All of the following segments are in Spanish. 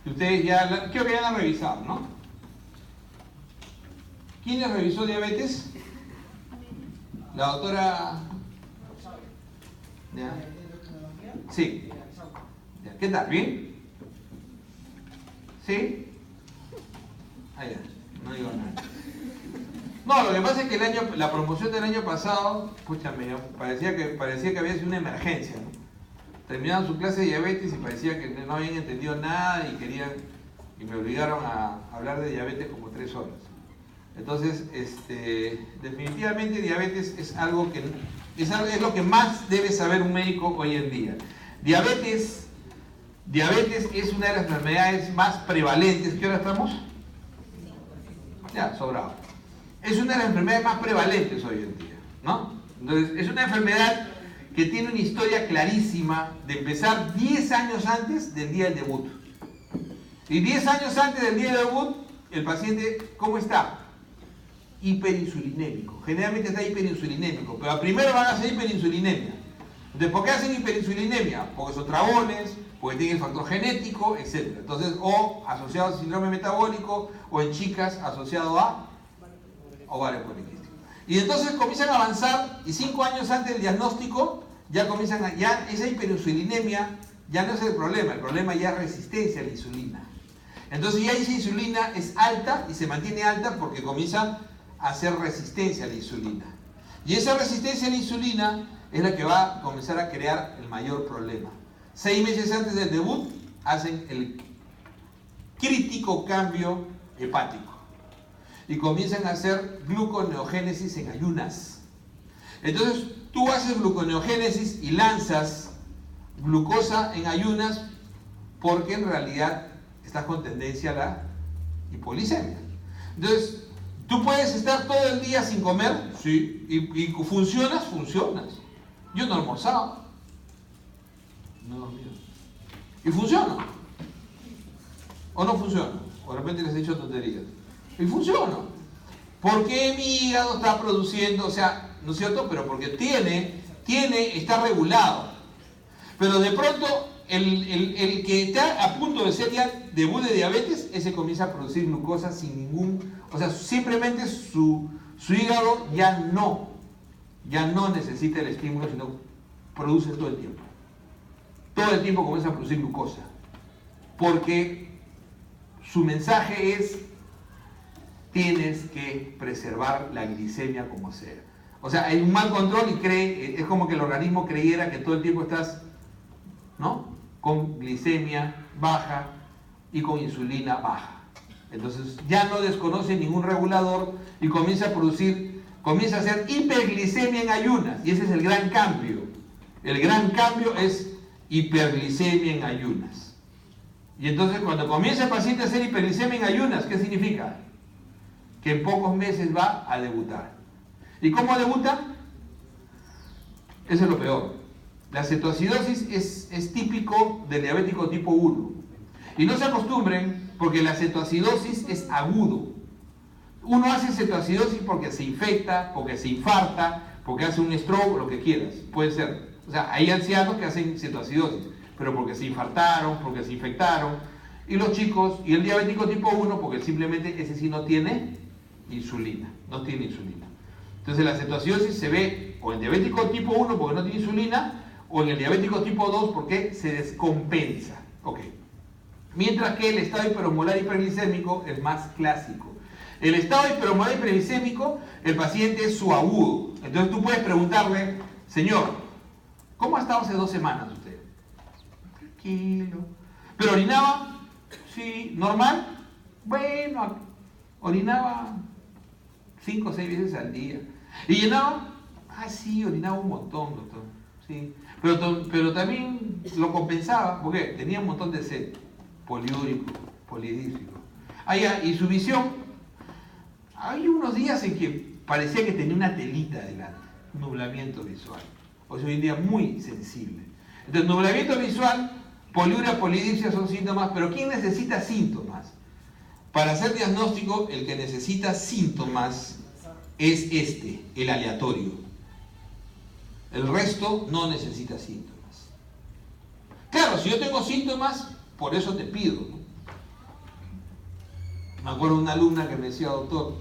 Ustedes ya, creo que ya la han revisado, ¿no? ¿Quién les revisó diabetes? La doctora... ¿Ya? Sí. Ya. ¿Qué tal? ¿Bien? ¿Sí? Ah, ya. No digo nada. No, lo que pasa es que la promoción del año pasado, escúchame, parecía que había sido una emergencia, ¿no? Terminaron su clase de diabetes y parecía que no habían entendido nada y me obligaron a hablar de diabetes como 3 horas. Entonces, definitivamente diabetes es algo que es lo que más debe saber un médico hoy en día. Diabetes es una de las enfermedades más prevalentes. ¿Qué hora estamos? Ya, sobrado. Es una de las enfermedades más prevalentes hoy en día, ¿no? Entonces, es una enfermedad que tiene una historia clarísima de empezar 10 años antes del día del debut. Y 10 años antes del día del debut, el paciente, ¿cómo está? Hiperinsulinémico. Generalmente está hiperinsulinémico, pero primero van a hacer hiperinsulinemia. Entonces, ¿por qué hacen hiperinsulinemia? Porque son tragones, porque tienen el factor genético, etc. Entonces, o asociado a síndrome metabólico, o en chicas asociado a ovario poliquístico. Y entonces comienzan a avanzar, y 5 años antes del diagnóstico, ya esa hiperinsulinemia ya no es el problema ya es resistencia a la insulina. Entonces ya esa insulina es alta y se mantiene alta porque comienza a hacer resistencia a la insulina. Y esa resistencia a la insulina es la que va a comenzar a crear el mayor problema. 6 meses antes del debut hacen el crítico cambio hepático y comienzan a hacer gluconeogénesis en ayunas. Entonces tú haces gluconeogénesis y lanzas glucosa en ayunas porque en realidad estás con tendencia a la hipoglicemia. Entonces, ¿tú puedes estar todo el día sin comer? Sí. ¿Y funcionas? Funcionas. Yo no he almorzado. No he dormido. ¿Y funciona? ¿O no funciona? O de repente les he dicho tonterías. Y funciona. ¿Por qué mi hígado está produciendo? O sea, ¿no es cierto? Pero porque está regulado. Pero de pronto, el que está a punto de ser ya debut de diabetes, ese comienza a producir glucosa sin ningún... O sea, simplemente su hígado ya no necesita el estímulo, sino produce todo el tiempo. Todo el tiempo comienza a producir glucosa. Porque su mensaje es: tienes que preservar la glicemia como sea. O sea, hay un mal control y es como que el organismo creyera que todo el tiempo estás, ¿no?, con glicemia baja y con insulina baja. Entonces ya no desconoce ningún regulador y comienza a hacer hiperglicemia en ayunas. Y ese es el gran cambio. El gran cambio es hiperglicemia en ayunas. Y entonces cuando comienza el paciente a hacer hiperglicemia en ayunas, ¿qué significa? Que en pocos meses va a debutar. ¿Y cómo debuta? Eso es lo peor. La cetoacidosis es típico del diabético tipo 1. Y no se acostumbren, porque la cetoacidosis es agudo. Uno hace cetoacidosis porque se infecta, porque se infarta, porque hace un stroke, lo que quieras. Puede ser. O sea, hay ancianos que hacen cetoacidosis, pero porque se infartaron, porque se infectaron. Y los chicos, y el diabético tipo 1, porque simplemente ese sí no tiene insulina. No tiene insulina. Entonces la cetoacidosis se ve o en diabético tipo 1 porque no tiene insulina, o en el diabético tipo 2 porque se descompensa. Ok. Mientras que el estado hiperosmolar hiperglicémico es más clásico. El estado hiperosmolar hiperglicémico, el paciente es su agudo. Entonces tú puedes preguntarle: señor, ¿cómo ha estado hace 2 semanas usted? Tranquilo. ¿Pero orinaba? Sí. ¿Normal? Bueno, orinaba 5 o 6 veces al día. ¿Y llenaba? Ah, sí, orinaba un montón, doctor. Sí. Pero también lo compensaba porque tenía un montón de sed. Poliúrico, polihídrico. Y su visión, hay unos días en que parecía que tenía una telita delante, nublamiento visual. O sea, hoy en día muy sensible. Entonces, nublamiento visual, poliuria, polidipsia son síntomas, pero ¿quién necesita síntomas? Para hacer diagnóstico, el que necesita síntomas es el aleatorio. El resto no necesita síntomas. Claro, si yo tengo síntomas, por eso te pido, ¿no? acuerdo de una alumna que me decía, doctor,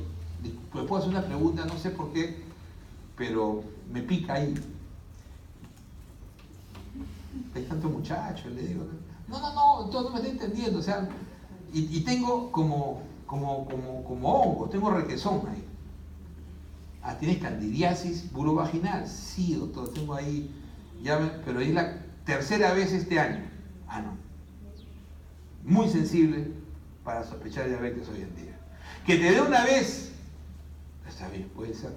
¿me puedo hacer una pregunta? No sé por qué, pero me pica ahí. Hay tanto muchacho, le digo. No, doctor, no me está entendiendo. O sea, y tengo como hongos, tengo requesón ahí. Ah, ¿tienes candidiasis vulvovaginal? Sí, doctor, tengo ahí, pero es la tercera vez este año. Ah, no. Muy sensible para sospechar diabetes hoy en día. Que te dé una vez, está bien, puede ser.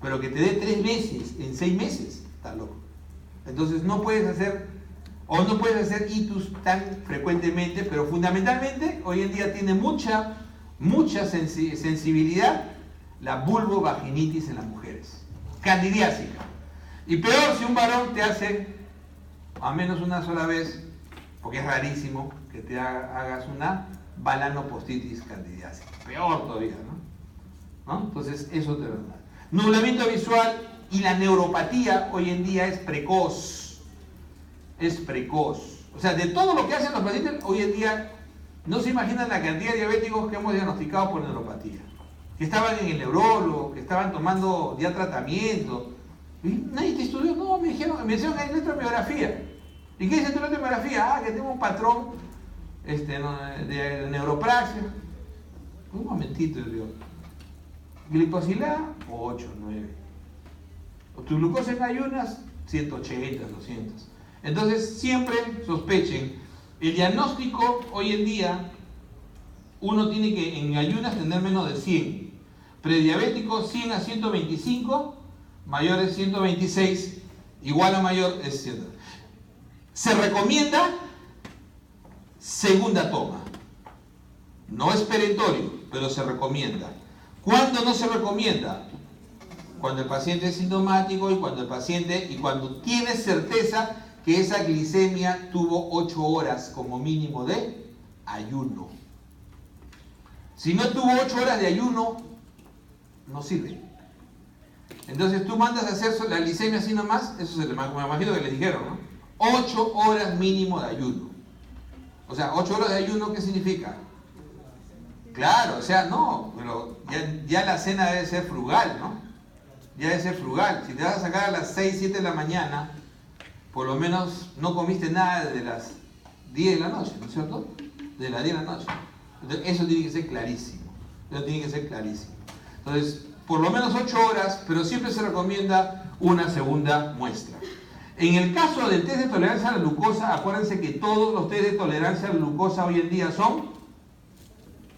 Pero que te dé 3 veces en 6 meses, está loco. Entonces no puedes hacer itus tan frecuentemente, pero fundamentalmente hoy en día tiene mucha sensibilidad la vulvovaginitis en las mujeres, candidiásica. Y peor si un varón te hace a menos una sola vez, porque es rarísimo que te hagas una balanopostitis candidiásica. Peor todavía, ¿no? Entonces eso te da. Nublamiento visual y la neuropatía hoy en día es precoz. Es precoz. O sea, de todo lo que hacen los pacientes, hoy en día no se imaginan la cantidad de diabéticos que hemos diagnosticado por neuropatía. Que estaban en el neurólogo, que estaban tomando ya tratamiento. ¿Y nadie te estudió? No, me hicieron electromiografía. ¿Y qué dice tu electromiografía? Ah, que tengo un patrón de neuropraxia. Un momentito, yo digo. Glicosilada, 8, 9. O tu glucosa en ayunas, 180, 200. Entonces, siempre sospechen. El diagnóstico hoy en día, uno tiene que en ayunas tener menos de 100. Prediabético 100 a 125, mayor es 126, igual a mayor es 100. Se recomienda segunda toma. No es perentorio, pero se recomienda. ¿Cuándo no se recomienda? Cuando el paciente es sintomático y cuando tiene certeza que esa glicemia tuvo 8 horas como mínimo de ayuno. Si no tuvo 8 horas de ayuno, no sirve. Entonces tú mandas a hacer la glicemia así nomás, eso me imagino que le dijeron, ¿no? 8 horas mínimo de ayuno. O sea, 8 horas de ayuno, ¿qué significa? Claro, o sea, no, pero ya la cena debe ser frugal, ¿no? Ya debe ser frugal. Si te vas a sacar a las 6, 7 de la mañana, por lo menos no comiste nada desde las 10 de la noche, ¿no es cierto? De las 10 de la noche. Entonces, eso tiene que ser clarísimo. Eso tiene que ser clarísimo. Entonces, por lo menos 8 horas, pero siempre se recomienda una segunda muestra. En el caso del test de tolerancia a la glucosa, acuérdense que todos los test de tolerancia a la glucosa hoy en día son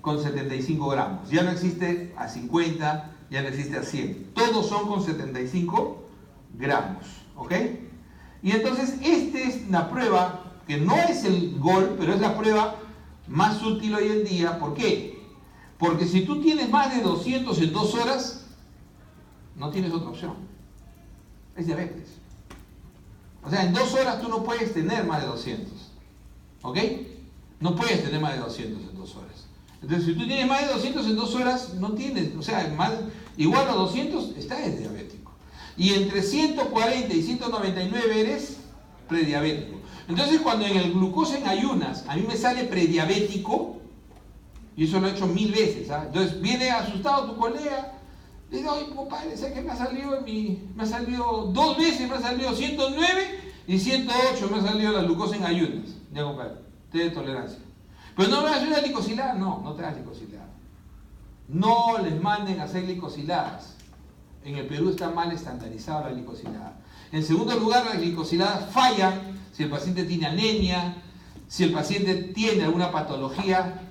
con 75 gramos. Ya no existe a 50, ya no existe a 100. Todos son con 75 gramos. ¿Ok? Y entonces, esta es una prueba que no es el GOL, pero es la prueba más útil hoy en día. ¿Por qué? Porque si tú tienes más de 200 en 2 horas, no tienes otra opción. Es diabetes. O sea, en 2 horas tú no puedes tener más de 200. ¿Ok? No puedes tener más de 200 en 2 horas. Entonces, si tú tienes más de 200 en 2 horas, no tienes, o sea, igual a 200, estás diabético. Y entre 140 y 199 eres prediabético. Entonces, cuando en el glucosa en ayunas a mí me sale prediabético, y eso lo he hecho 1000 veces, ¿ah? Entonces viene asustado tu colega, le digo, oye, compadre, ¿sabes qué me ha salido 2 veces, me ha salido 109 y 108 me ha salido la glucosa en ayunas? Ya, compadre, test de tolerancia. Pero no me hagas una glicosilada, no te hagas glicosilada. No les manden a hacer glicosiladas. En el Perú está mal estandarizada la glicosilada. En segundo lugar, las glicosiladas fallan si el paciente tiene anemia, si el paciente tiene alguna patología,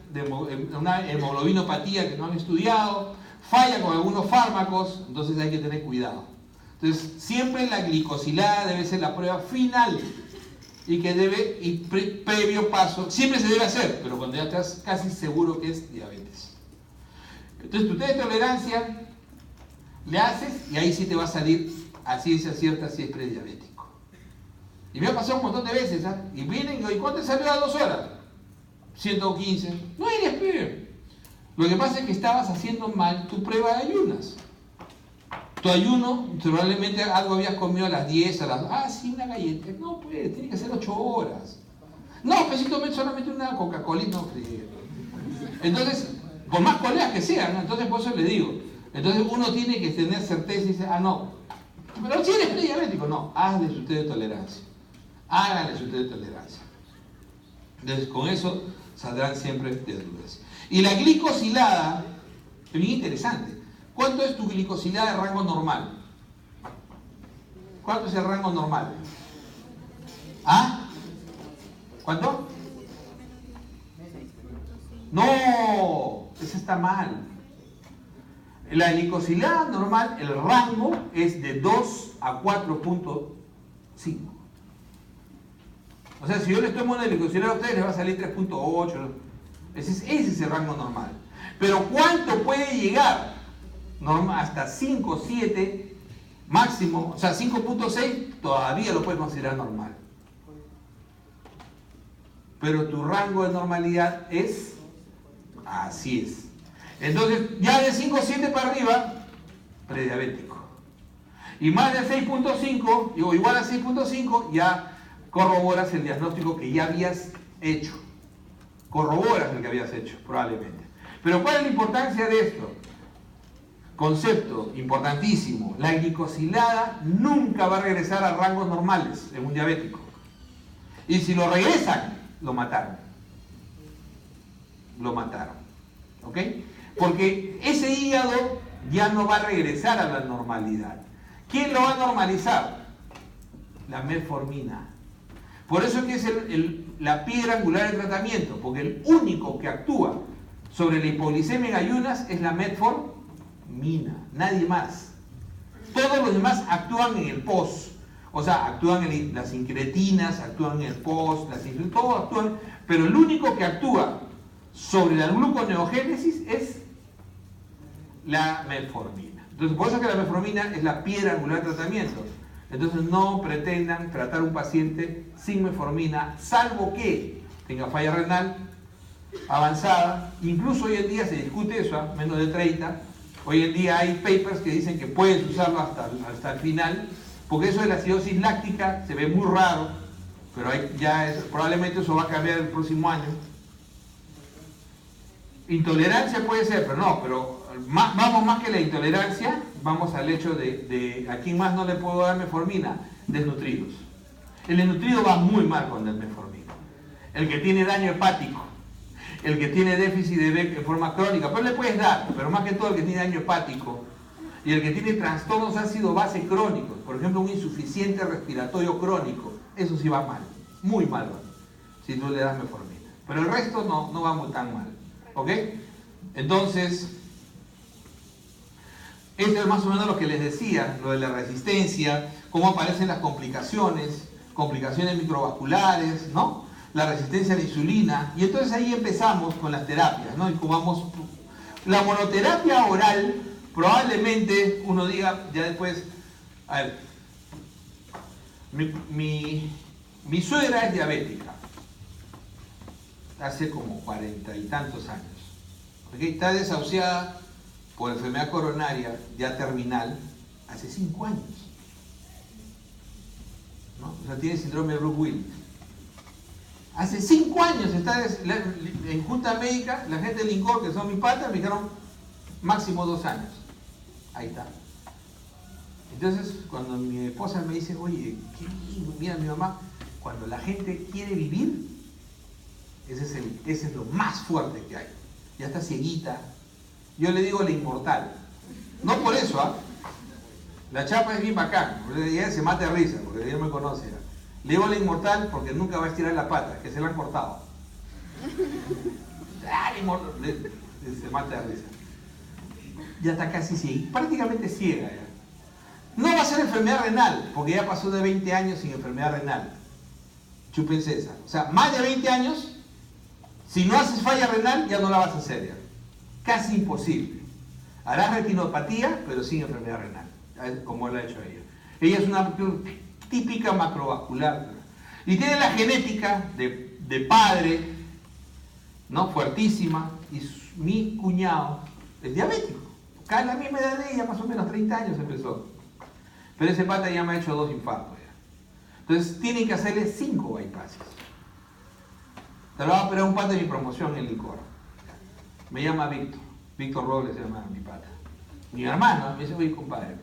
una hemoglobinopatía que no han estudiado, falla con algunos fármacos, entonces hay que tener cuidado. Entonces, siempre la glicosilada debe ser la prueba final y que previo paso, siempre se debe hacer, pero cuando ya estás casi seguro que es diabetes. Entonces, tu test de tolerancia le haces y ahí sí te va a salir a ciencia cierta si es prediabético. Y me ha pasado un montón de veces, ¿ah? Y vienen, ¿y cuánto te salió a 2 horas? 115. No eres peor. Lo que pasa es que estabas haciendo mal tu prueba de ayunas. Tu ayuno, probablemente algo habías comido a las 10, a las... Ah, sí, una galleta. No, pues, tiene que ser 8 horas. No, pues si tomé solamente una Coca-Cola, no frío. Entonces, Por más colegas que sean, ¿no? Entonces por eso les digo. Entonces uno tiene que tener certeza y dice, no, pero si eres prediabético, no, hazle su test de tolerancia. Háganle su test de tolerancia. Entonces con eso saldrán siempre de dudas. Y la glicosilada, es bien interesante. ¿Cuánto es tu glicosilada de rango normal? ¿Cuánto es el rango normal? ¿Ah? ¿Cuánto? No, eso está mal. La glicosilada normal, el rango es de 2 a 4.5. O sea, si yo les tomo una glicosilada a ustedes, les va a salir 3.8. Ese es el rango normal. Pero ¿cuánto puede llegar? Hasta 5, 7 máximo. O sea, 5.6 todavía lo puedes considerar normal. Pero tu rango de normalidad es... Así es. Entonces, ya de 5.7 para arriba, prediabético. Y más de 6.5, o igual a 6.5, ya corroboras el diagnóstico que ya habías hecho. Corroboras el que habías hecho, probablemente. Pero ¿cuál es la importancia de esto? Concepto importantísimo. La glicosilada nunca va a regresar a rangos normales en un diabético. Y si lo regresan, lo mataron. Lo mataron. ¿Ok? Porque ese hígado ya no va a regresar a la normalidad. ¿Quién lo va a normalizar? La metformina. Por eso es que es la piedra angular del tratamiento, porque el único que actúa sobre la hipoglicemia en ayunas es la metformina, nadie más. Todos los demás actúan en el post, o sea, actúan en las incretinas, actúan en el post, todos actúan, pero el único que actúa sobre la gluconeogénesis es la metformina. Entonces, por eso es que la metformina es la piedra angular del tratamiento. Entonces no pretendan tratar a un paciente sin metformina, salvo que tenga falla renal avanzada. Incluso hoy en día se discute eso, a menos de 30. Hoy en día hay papers que dicen que puedes usarlo hasta el final, porque eso de la acidosis láctica se ve muy raro, pero probablemente eso va a cambiar el próximo año. Intolerancia puede ser, pero vamos más que la intolerancia, vamos al hecho de a quién más no le puedo dar metformina, desnutridos. El desnutrido va muy mal con el metformina. El que tiene daño hepático, el que tiene déficit de B en forma crónica, pues le puedes dar, pero más que todo el que tiene daño hepático y el que tiene trastornos ácido base crónicos, por ejemplo un insuficiente respiratorio crónico, eso sí va mal, muy mal va, si tú le das metformina. Pero el resto no va muy tan mal. ¿Ok? Entonces, esto es más o menos lo que les decía, lo de la resistencia, cómo aparecen las complicaciones microvasculares, ¿no? La resistencia a la insulina. Y entonces ahí empezamos con las terapias, ¿no? Y como vamos, la monoterapia oral, probablemente uno diga, ya después, a ver, mi suegra es diabética. Hace como 40 y tantos años. ¿Okay? Está desahuciada por enfermedad coronaria ya terminal hace 5 años. ¿No? O sea, tiene síndrome de Brooke-Willis. Hace 5 años está en junta médica, la gente del INCOR, que son mis patas, me dijeron máximo 2 años. Ahí está. Entonces, cuando mi esposa me dice, oye, qué lindo, mira mi mamá, cuando la gente quiere vivir, ese es lo más fuerte que hay. Ya está cieguita. Yo le digo la inmortal. No por eso, ¿ah? La chapa es bien bacán. Ella se mata de risa, porque ella me conoce. Le digo la inmortal porque nunca va a estirar la pata, que se la han cortado. Se mata de risa. Ya está casi ciega, prácticamente ciega ya. No va a ser enfermedad renal, porque ya pasó de 20 años sin enfermedad renal. Chúpense esa. O sea, más de 20 años. Si no haces falla renal, ya no la vas a hacer ya. Casi imposible. Harás retinopatía, pero sin enfermedad renal, como lo ha hecho ella. Ella es una típica macrovascular. Y tiene la genética de padre, ¿no? Fuertísima. Y mi cuñado es diabético. Cada la misma edad de ella, más o menos 30 años empezó. Pero ese pata ya me ha hecho 2 infartos ya. Entonces tienen que hacerle 5 bypasses. Te lo va a operar un pata de mi promoción en el INCOR. Me llama Víctor Robles se llama mi pata. Mi hermano me dice, oye compadre,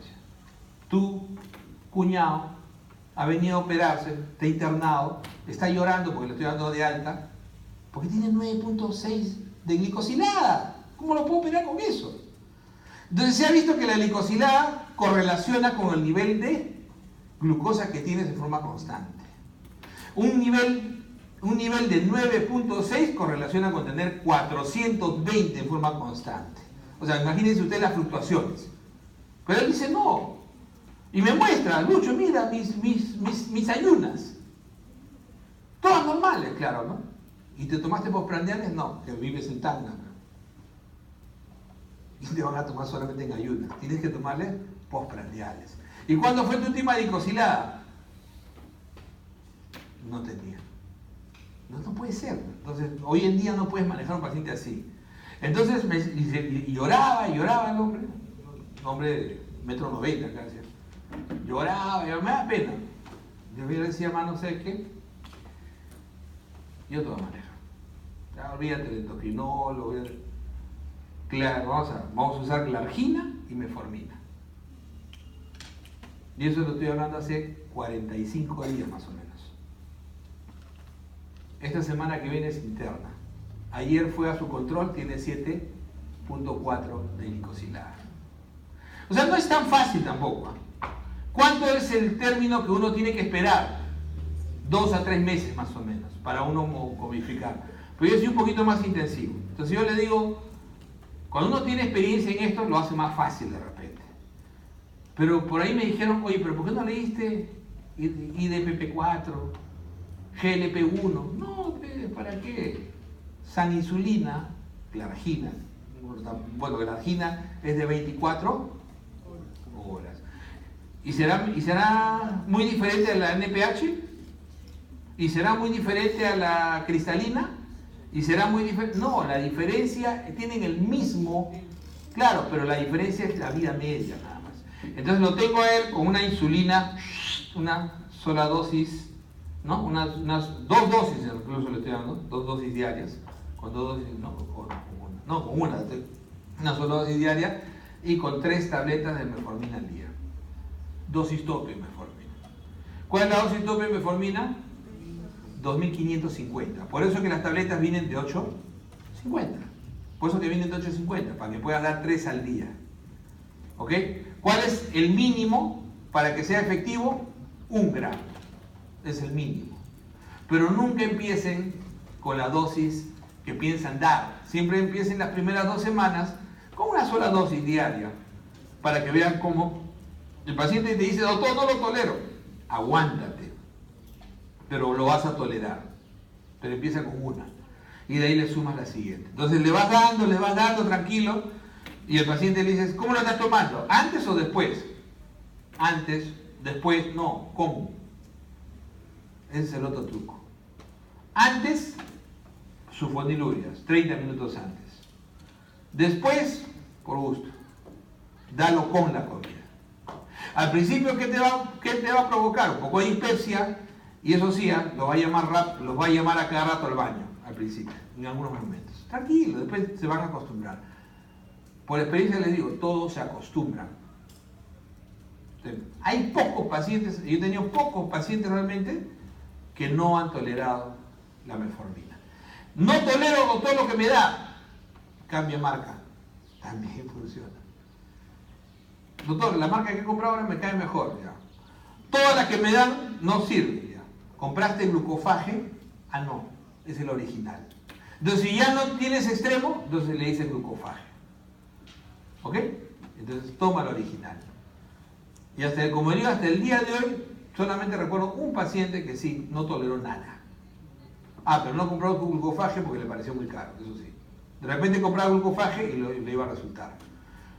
tu cuñado ha venido a operarse, está internado, está llorando porque le estoy dando de alta, porque tiene 9.6 de glicosilada. ¿Cómo lo puedo operar con eso? Entonces se ha visto que la glicosilada correlaciona con el nivel de glucosa que tienes de forma constante. Un nivel de 9.6 correlaciona con tener 420 en forma constante. O sea, imagínense ustedes las fluctuaciones. Pero él dice no. Y me muestra, Lucho, mira mis ayunas. Todas normales, claro, ¿no? ¿Y te tomaste postprandiales? No, que vives en Tacna. Y te van a tomar solamente en ayunas. Tienes que tomarle postprandiales. ¿Y cuándo fue tu última glicosilada? No tenía. No puede ser. Entonces, hoy en día no puedes manejar a un paciente así. Entonces, y lloraba el hombre. Un hombre de 1,90 m casi. Lloraba, me da pena. Yo le decía, hermano, ¿sabes qué? Yo te voy a manejar. Ya, olvídate del endocrinólogo. Claro, vamos a usar glargina y metformina. Y eso lo estoy hablando hace 45 días más o menos. Esta semana que viene es interna. Ayer fue a su control, tiene 7.4 de glicosilada. O sea, no es tan fácil tampoco. ¿Cuánto es el término que uno tiene que esperar? 2 a 3 meses más o menos, para uno comificar. Pero yo soy un poquito más intensivo. Entonces yo le digo, cuando uno tiene experiencia en esto, lo hace más fácil de repente. Pero por ahí me dijeron, oye, ¿pero por qué no leíste IDPP4, GLP1? No, ¿para qué? Saninsulina, glargina. Bueno, glargina es de 24 horas. ¿Y será muy diferente a la NPH? ¿Y será muy diferente a la cristalina? ¿Y será muy diferente? No, la diferencia, tienen el mismo, claro, pero la diferencia es la vida media nada más. Entonces lo tengo a él con una insulina, una sola dosis, ¿no? Unas 2 dosis incluso le estoy dando, 2 dosis diarias, con 2 dosis, con una sola dosis diaria y con 3 tabletas de metformina al día. Dosis tope de metformina. ¿Cuál es la dosis tope de metformina? 2.550. Por eso que las tabletas vienen de 8.50. Por eso que vienen de 8.50, para que puedas dar 3 al día. ¿Ok? ¿Cuál es el mínimo para que sea efectivo? 1 gramo. Es el mínimo. Pero nunca empiecen con la dosis que piensan dar. Siempre empiecen las primeras 2 semanas con una sola dosis diaria, para que vean cómo el paciente te dice, doctor, no lo tolero. Aguántate, pero lo vas a tolerar. Pero empieza con una. Y de ahí le sumas la siguiente. Entonces le vas dando tranquilo. Y el paciente le dice, ¿cómo lo estás tomando? ¿Antes o después? Antes, después, no. ¿Cómo? Ese es el otro truco. Antes, sulfonilurias, 30 minutos antes. Después, por gusto. Dalo con la comida. Al principio, ¿qué te va a provocar? Un poco de dispepsia, y eso sí, los va a llamar a cada rato al baño, al principio, en algunos momentos. Tranquilo, después se van a acostumbrar. Por experiencia les digo, todos se acostumbran. Hay pocos pacientes, yo he tenido pocos pacientes realmente que no han tolerado la metformina. No tolero con todo lo que me da, cambia marca, también funciona. Doctor, la marca que he comprado ahora me cae mejor. Ya. Todas las que me dan no sirven. Ya. ¿Compraste glucofage? Ah, no, es el original. Entonces, si ya no tienes extremo, entonces le dices glucofage. ¿Ok? Entonces, toma el original. Y como digo, hasta el día de hoy, solamente recuerdo un paciente que sí, no toleró nada. Ah, pero no compró glucofage porque le pareció muy caro, eso sí. De repente compraba glucofage y le iba a resultar.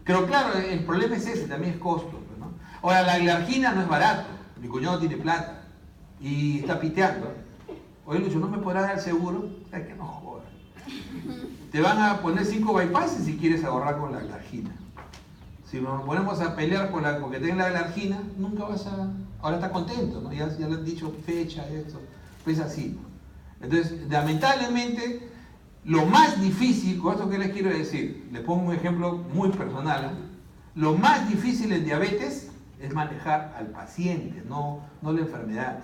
Pero claro, el problema es ese, también es costo, ¿no? Ahora, la glargina no es barato. Mi cuñado tiene plata y está piteando. Oye, Lucho, ¿no me podrás dar seguro? Ay, que no jodas. Te van a poner 5 bypasses si quieres ahorrar con la glargina. Si nos ponemos a pelear porque tengas la glargina, nunca vas a... Ahora está contento, ¿no? Ya le han dicho fecha, esto. Pues así, ¿no? Entonces, lamentablemente, Lo más difícil, con esto que les quiero decir, les pongo un ejemplo muy personal, lo más difícil en diabetes es manejar al paciente, no la enfermedad.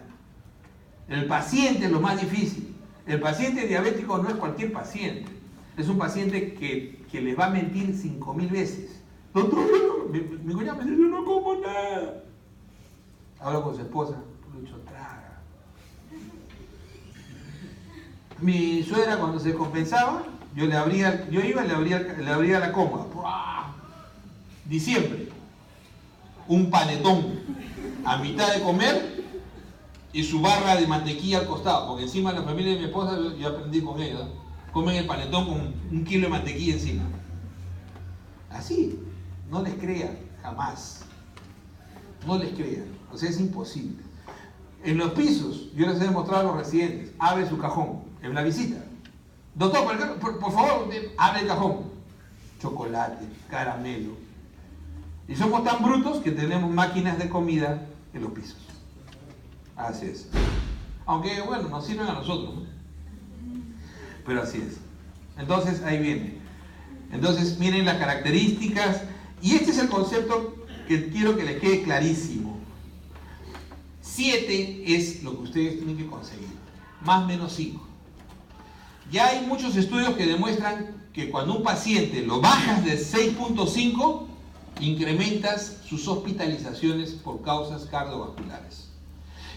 El paciente es lo más difícil. El paciente diabético no es cualquier paciente. Es un paciente que les va a mentir 5.000 veces. Doctor, mi cuñada me dice, yo no como nada. Hablo con su esposa, Lucho, traga. Mi suegra cuando se compensaba, yo iba y le abría la cómoda. ¡Buah! Diciembre, un panetón a mitad de comer y su barra de mantequilla al costado, porque encima la familia de mi esposa, yo aprendí con ella, ¿no? Comen el panetón con 1 kilo de mantequilla encima. Así, no les crean, jamás. No les crean, o sea, es imposible. En los pisos, yo les he demostrado a los residentes, abre su cajón, en la visita. Doctor, por favor, abre el cajón. Chocolate, caramelo. Y somos tan brutos que tenemos máquinas de comida en los pisos. Así es. Aunque, bueno, nos sirven a nosotros, ¿no? Pero así es. Entonces, ahí viene. Entonces, miren las características. Y este es el concepto que quiero que les quede clarísimo. 7 es lo que ustedes tienen que conseguir. Más o menos 5. Ya hay muchos estudios que demuestran que cuando un paciente lo bajas de 6.5, incrementas sus hospitalizaciones por causas cardiovasculares.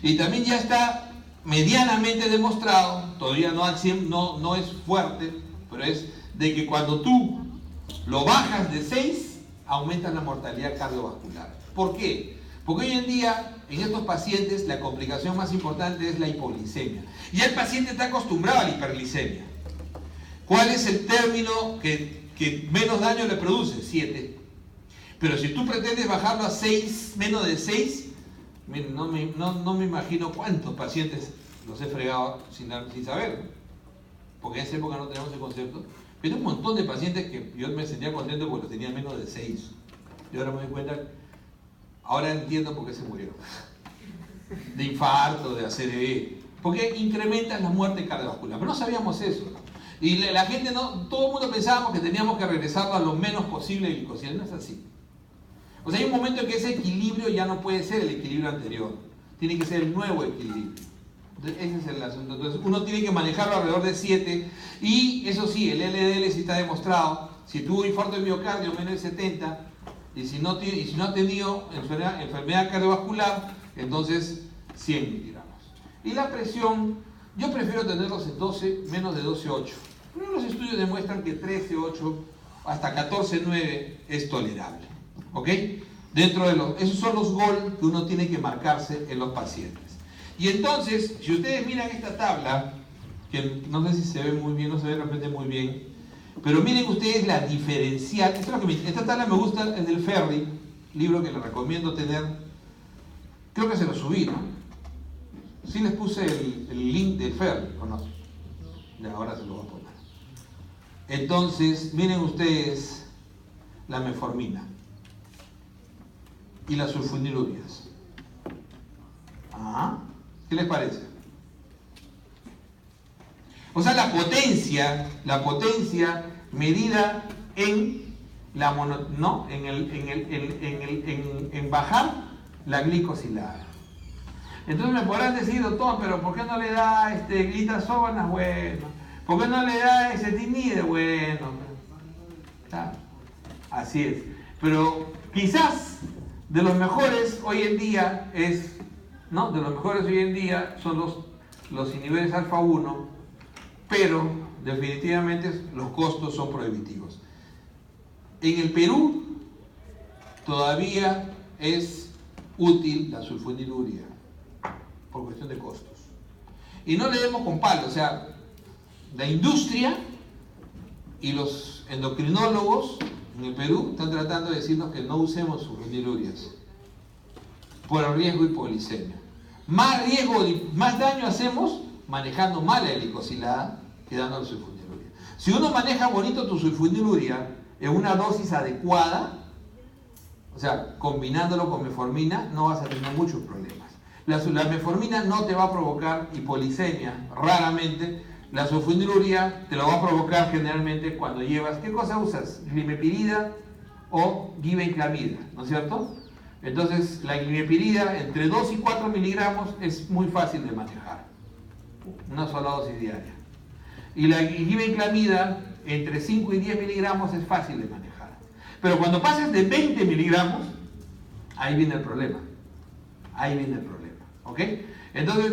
Y también ya está medianamente demostrado, todavía no es fuerte, pero es de que cuando tú lo bajas de 6, aumentas la mortalidad cardiovascular. ¿Por qué? Porque hoy en día, en estos pacientes, la complicación más importante es la hipoglicemia. Y el paciente está acostumbrado a la hiperglicemia. ¿Cuál es el término que menos daño le produce? 7. Pero si tú pretendes bajarlo a 6, menos de 6, no me imagino cuántos pacientes los he fregado sin saber, porque en esa época no teníamos ese concepto. Pero un montón de pacientes que yo me sentía contento porque los tenía menos de 6. Y ahora me doy cuenta, ahora entiendo por qué se murieron. De infarto, de ACV, porque incrementan la muerte cardiovascular. Pero no sabíamos eso. Y la gente, todo el mundo pensábamos que teníamos que regresarlo a lo menos posible de glicosila. No es así. O sea, hay un momento en que ese equilibrio ya no puede ser el equilibrio anterior. Tiene que ser el nuevo equilibrio. Entonces, ese es el asunto. Entonces, uno tiene que manejarlo alrededor de 7. Y eso sí, el LDL sí está demostrado. Si tuvo infarto de miocardio, menos de 70. Y si no ha tenido enfermedad cardiovascular, entonces 100 miligramos. Y la presión, yo prefiero tenerlos en 12, menos de 12,8. Pero los estudios demuestran que 13,8 hasta 14,9 es tolerable. ¿Ok? Esos son los goals que uno tiene que marcarse en los pacientes. Y entonces, si ustedes miran esta tabla, que no sé si se ve muy bien, no se ve de repente muy bien, pero miren ustedes la diferencial. Esta tabla me gusta, es del Ferri, libro que les recomiendo tener. Creo que se lo subí, ¿no? Sí les puse el link del Ferri, ¿o no? Ya, ahora se lo voy a poner. Entonces, miren ustedes la metformina y las sulfonilurias. ¿Qué les parece? O sea, la potencia medida en en bajar la glicosilada. Entonces me podrán decir, doctor, pero ¿por qué no le da glitazona? Bueno. ¿Por qué no le da ezetimibe? Bueno. Así es. Pero quizás de los mejores hoy en día son los inhibidores alfa 1, pero definitivamente los costos son prohibitivos. En el Perú todavía es útil la sulfoniluria por cuestión de costos. Y no le demos con palo, o sea, la industria y los endocrinólogos en el Perú están tratando de decirnos que no usemos sulfonilurias por el riesgo de hipoglicemia. Más daño hacemos manejando mal la glicosilada que dando la sulfoniluria. Si uno maneja bonito tu sulfoniluria en una dosis adecuada, o sea, combinándolo con metformina, no vas a tener muchos problemas. La metformina no te va a provocar hipoglicemia, raramente, La sulfoniluria te lo va a provocar generalmente cuando llevas, ¿qué cosa usas? Glimepirida o glibenclamida, ¿no es cierto? Entonces la glimepirida entre 2 y 4 miligramos es muy fácil de manejar, una sola dosis diaria. Y la glibenclamida entre 5 y 10 miligramos es fácil de manejar. Pero cuando pasas de 20 miligramos, ahí viene el problema. Ahí viene el problema, ¿ok? Entonces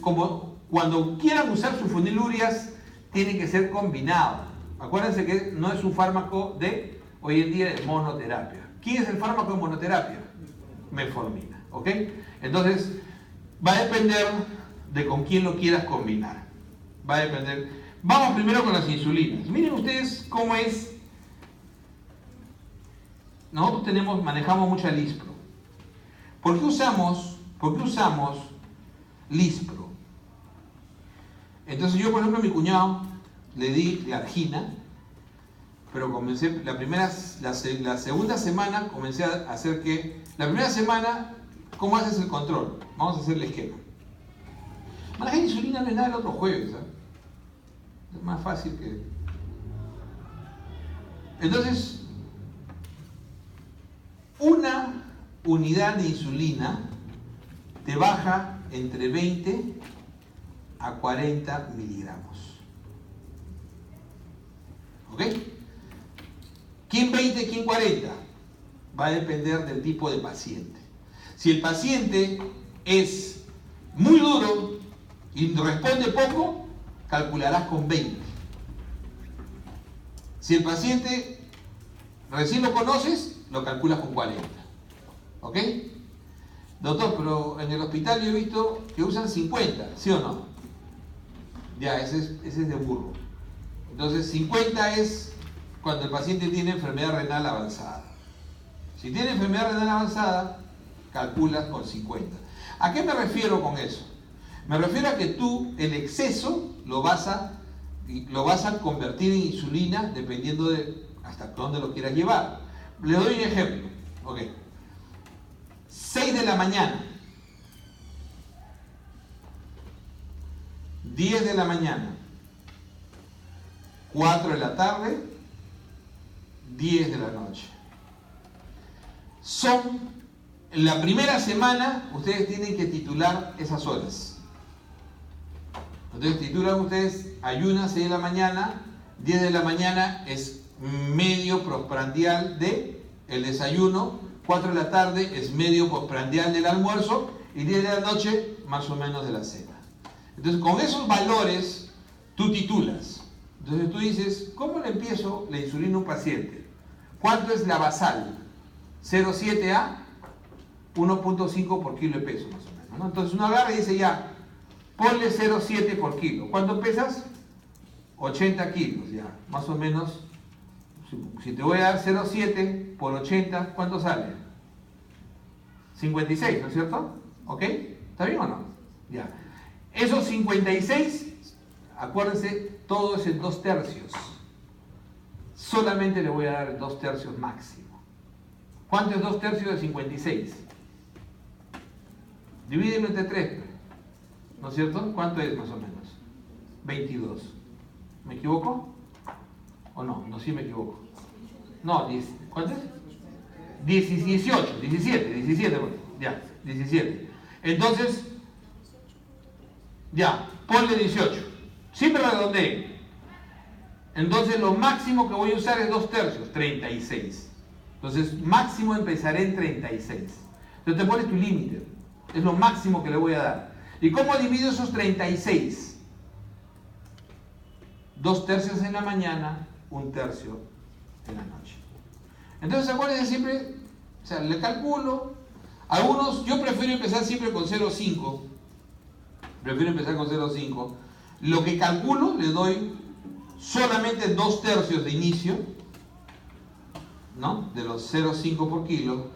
como cuando quieran usar sulfonilurias, tiene que ser combinado. Acuérdense que no es un fármaco de, hoy en día, de monoterapia. ¿Quién es el fármaco de monoterapia? Metformina, ¿ok? Entonces, va a depender de con quién lo quieras combinar. Va a depender. Vamos primero con las insulinas. Miren ustedes cómo es. Nosotros manejamos mucha Lispro. ¿Por qué usamos Lispro? Entonces yo, por ejemplo, a mi cuñado le di la argina, pero comencé, la segunda semana comencé a hacer que, la primera semana, ¿cómo haces el control? Vamos a hacer el esquema. Manejar insulina no es nada el otro jueves, ¿eh? Es más fácil que... Entonces, una unidad de insulina te baja entre 20 a 40 miligramos. ¿Ok? ¿Quién 20, quién 40? Va a depender del tipo de paciente. Si el paciente es muy duro y responde poco, calcularás con 20. Si el paciente recién lo conoces, lo calculas con 40. ¿Ok? Doctor, pero en el hospital yo he visto que usan 50, ¿sí o no? Ya, ese es de burro. Entonces 50 es cuando el paciente tiene enfermedad renal avanzada. Si tiene enfermedad renal avanzada, calculas con 50. ¿A qué me refiero con eso? Me refiero a que tú el exceso lo vas a convertir en insulina dependiendo de hasta dónde lo quieras llevar. Le doy un ejemplo. Ok. 6 de la mañana, 10 de la mañana, 4 de la tarde, 10 de la noche. En la primera semana, ustedes tienen que titular esas horas. Entonces titulan ustedes ayunas 6 de la mañana, 10 de la mañana es medio postprandial de el desayuno, 4 de la tarde es medio postprandial del almuerzo y 10 de la noche más o menos de la cena. Entonces con esos valores tú titulas. Entonces tú dices, ¿cómo le empiezo la insulina a un paciente? ¿Cuánto es la basal? 0,7 a 1,5 por kilo de peso más o menos, ¿no? Entonces uno agarra y dice ya, ponle 0,7 por kilo. ¿Cuánto pesas? 80 kilos ya, más o menos. Si te voy a dar 0,7 por 80, ¿cuánto sale? 56, ¿no es cierto? ¿Ok? ¿Está bien o no? Ya. Esos 56, acuérdense, todo es en 2/3. Solamente le voy a dar 2/3 máximo. ¿Cuánto es 2/3 de 56? Divídelo entre 3, ¿no es cierto? ¿Cuánto es más o menos? 22. ¿Me equivoco? ¿O no? No, sí me equivoco. No, ¿cuánto es? 18, 17, ya, 17. Entonces, ya, ponle 18. Siempre redondeé. Entonces lo máximo que voy a usar es 2/3, 36. Entonces, máximo empezaré en 36. Entonces te pones tu límite. Es lo máximo que le voy a dar. ¿Y cómo divido esos 36? 2/3 en la mañana, 1/3 en la noche. Entonces acuérdense siempre, o sea, le calculo. Algunos, yo prefiero empezar siempre con 0,5. Prefiero empezar con 0,5. Lo que calculo le doy solamente 2/3 de inicio, ¿no? De los 0,5 por kilo.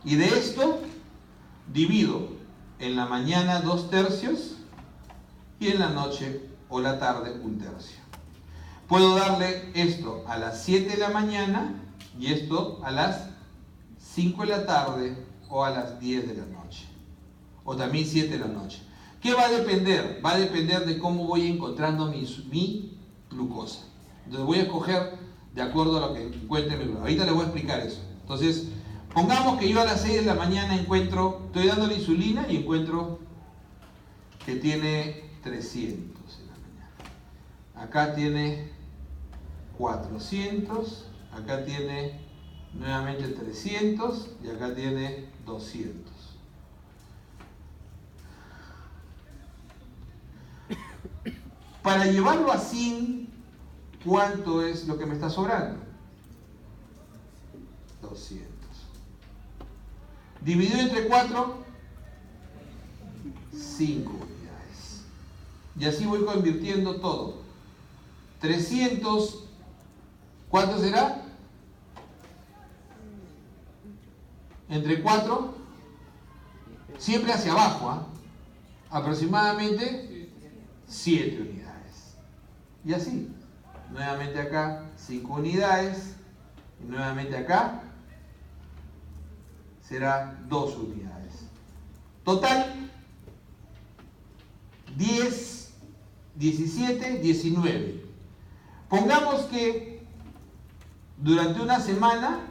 Y de esto divido en la mañana 2/3 y en la noche o la tarde 1/3. Puedo darle esto a las 7 de la mañana y esto a las 5 de la tarde o a las 10 de la noche. O también 7 de la noche. ¿Qué va a depender? Va a depender de cómo voy encontrando mi glucosa. Entonces voy a escoger de acuerdo a lo que encuentre mi glucosa. Ahorita les voy a explicar eso. Entonces, pongamos que yo a las 6 de la mañana estoy dando la insulina y encuentro que tiene 300 en la mañana. Acá tiene 400, acá tiene nuevamente 300 y acá tiene 200. Para llevarlo así, ¿cuánto es lo que me está sobrando? 200. Dividido entre 4, 5 unidades. Y así voy convirtiendo todo. 300, ¿cuánto será? Entre 4, siempre hacia abajo, aproximadamente 7 unidades. Y así, nuevamente acá 5 unidades, y nuevamente acá será 2 unidades. Total, 10, 17, 19. Pongamos que durante una semana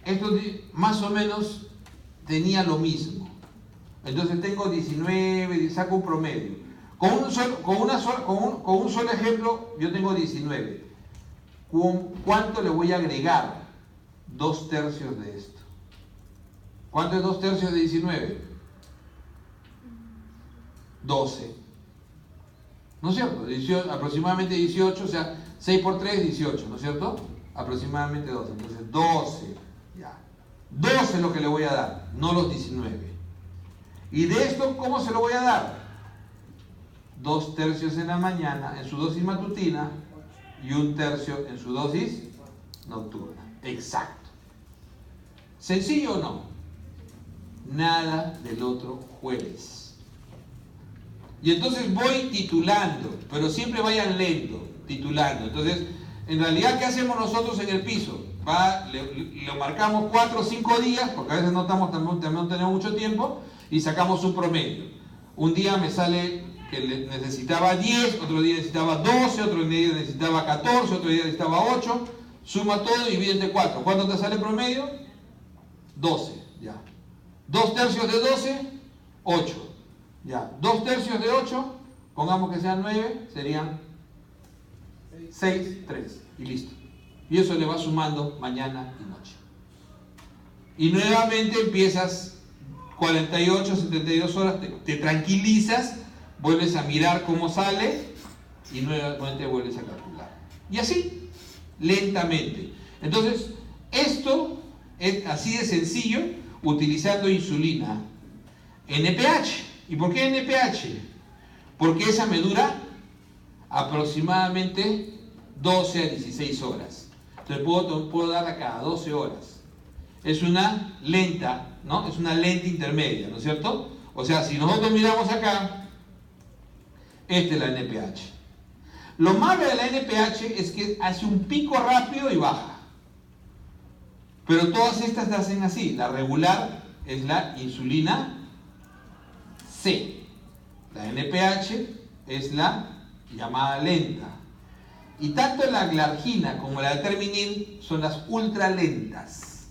esto más o menos tenía lo mismo. Entonces tengo 19, saco un promedio. Con un solo ejemplo, yo tengo 19. ¿Cuánto le voy a agregar? 2/3 de esto. ¿Cuánto es 2/3 de 19? 12. ¿No es cierto? 18, aproximadamente 18, o sea, 6 por 3, 18, ¿no es cierto? Aproximadamente 12. Entonces, 12. Ya. 12 es lo que le voy a dar, no los 19. ¿Y de esto cómo se lo voy a dar? 2/3 en la mañana, en su dosis matutina, y 1/3 en su dosis nocturna. Exacto. ¿Sencillo o no? Nada del otro jueves. Y entonces voy titulando, pero siempre vayan lento, titulando. Entonces, en realidad, ¿qué hacemos nosotros en el piso? Lo marcamos 4 o 5 días, porque a veces no tenemos mucho tiempo, y sacamos un promedio. Un día me sale que necesitaba 10, otro día necesitaba 12, otro día necesitaba 14, otro día necesitaba 8, suma todo y divide entre 4. ¿Cuánto te sale promedio? 12, ya. 2/3 de 12, 8. Ya. 2/3 de 8, pongamos que sean 9, serían 6, 3, y listo. Y eso le va sumando mañana y noche. Y nuevamente empiezas 48, 72 horas, te tranquilizas, vuelves a mirar cómo sale y nuevamente vuelves a calcular. Y así, lentamente. Entonces, esto es así de sencillo utilizando insulina NPH. ¿Y por qué NPH? Porque esa me dura aproximadamente 12 a 16 horas. Entonces puedo darla cada 12 horas. Es una lenta, ¿no? Es una lenta intermedia, ¿no es cierto? O sea, si nosotros miramos acá, esta es la NPH. Lo malo de la NPH es que hace un pico rápido y baja. Pero todas estas se hacen así. La regular es la insulina C. La NPH es la llamada lenta. Y tanto la glargina como la determinil son las ultralentas.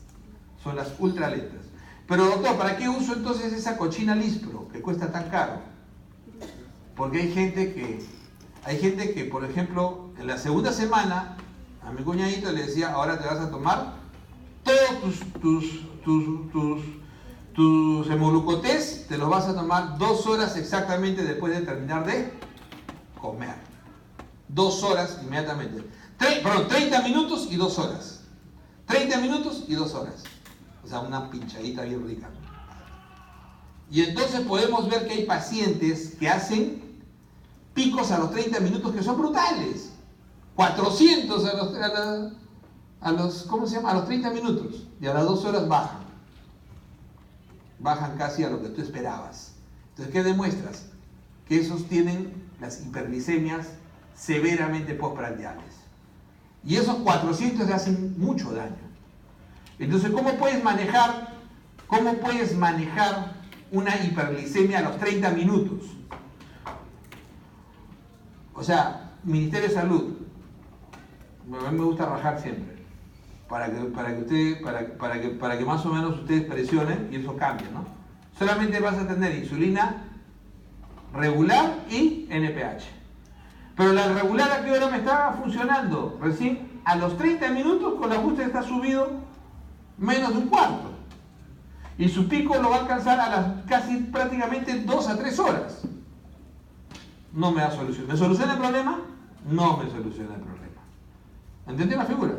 Son las ultralentas. Pero doctor, ¿para qué uso entonces esa cochina Lispro que cuesta tan caro? Porque hay gente que, por ejemplo, en la segunda semana, a mi cuñadito le decía, ahora te vas a tomar todos tus hemoglucotés, te los vas a tomar 2 horas exactamente después de terminar de comer. 2 horas inmediatamente. 30 minutos y 2 horas. 30 minutos y 2 horas. O sea, una pinchadita bien rica. Y entonces podemos ver que hay pacientes que hacen picos a los 30 minutos que son brutales. 400 a los 30 minutos. Y a las 2 horas bajan. Bajan casi a lo que tú esperabas. Entonces, ¿qué demuestras? Que esos tienen las hiperglicemias severamente postprandiales. Y esos 400 le hacen mucho daño. Entonces, ¿cómo puedes manejar una hiperglicemia a los 30 minutos. O sea, Ministerio de Salud, a mí me gusta rajar siempre, para que más o menos ustedes presionen y eso cambie, ¿no? Solamente vas a tener insulina regular y NPH. Pero la regular a qué hora me estaba funcionando, recién a los 30 minutos con la ajuste está subido menos de un cuarto. Y su pico lo va a alcanzar a las casi prácticamente 2 a 3 horas. No me da solución. ¿Me soluciona el problema? No me soluciona el problema. ¿Entendés la figura?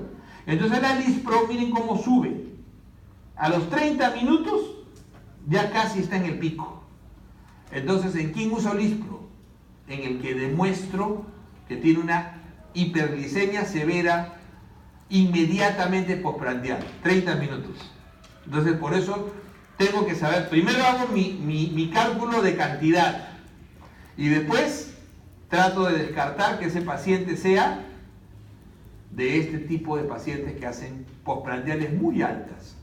Entonces la Lispro, miren cómo sube. A los 30 minutos ya casi está en el pico. Entonces, ¿en quién uso Lispro? En el que demuestro que tiene una hiperglicemia severa inmediatamente postprandial, 30 minutos. Entonces, por eso tengo que saber, primero hago mi cálculo de cantidad y después trato de descartar que ese paciente sea de este tipo de pacientes que hacen postprandiales muy altas.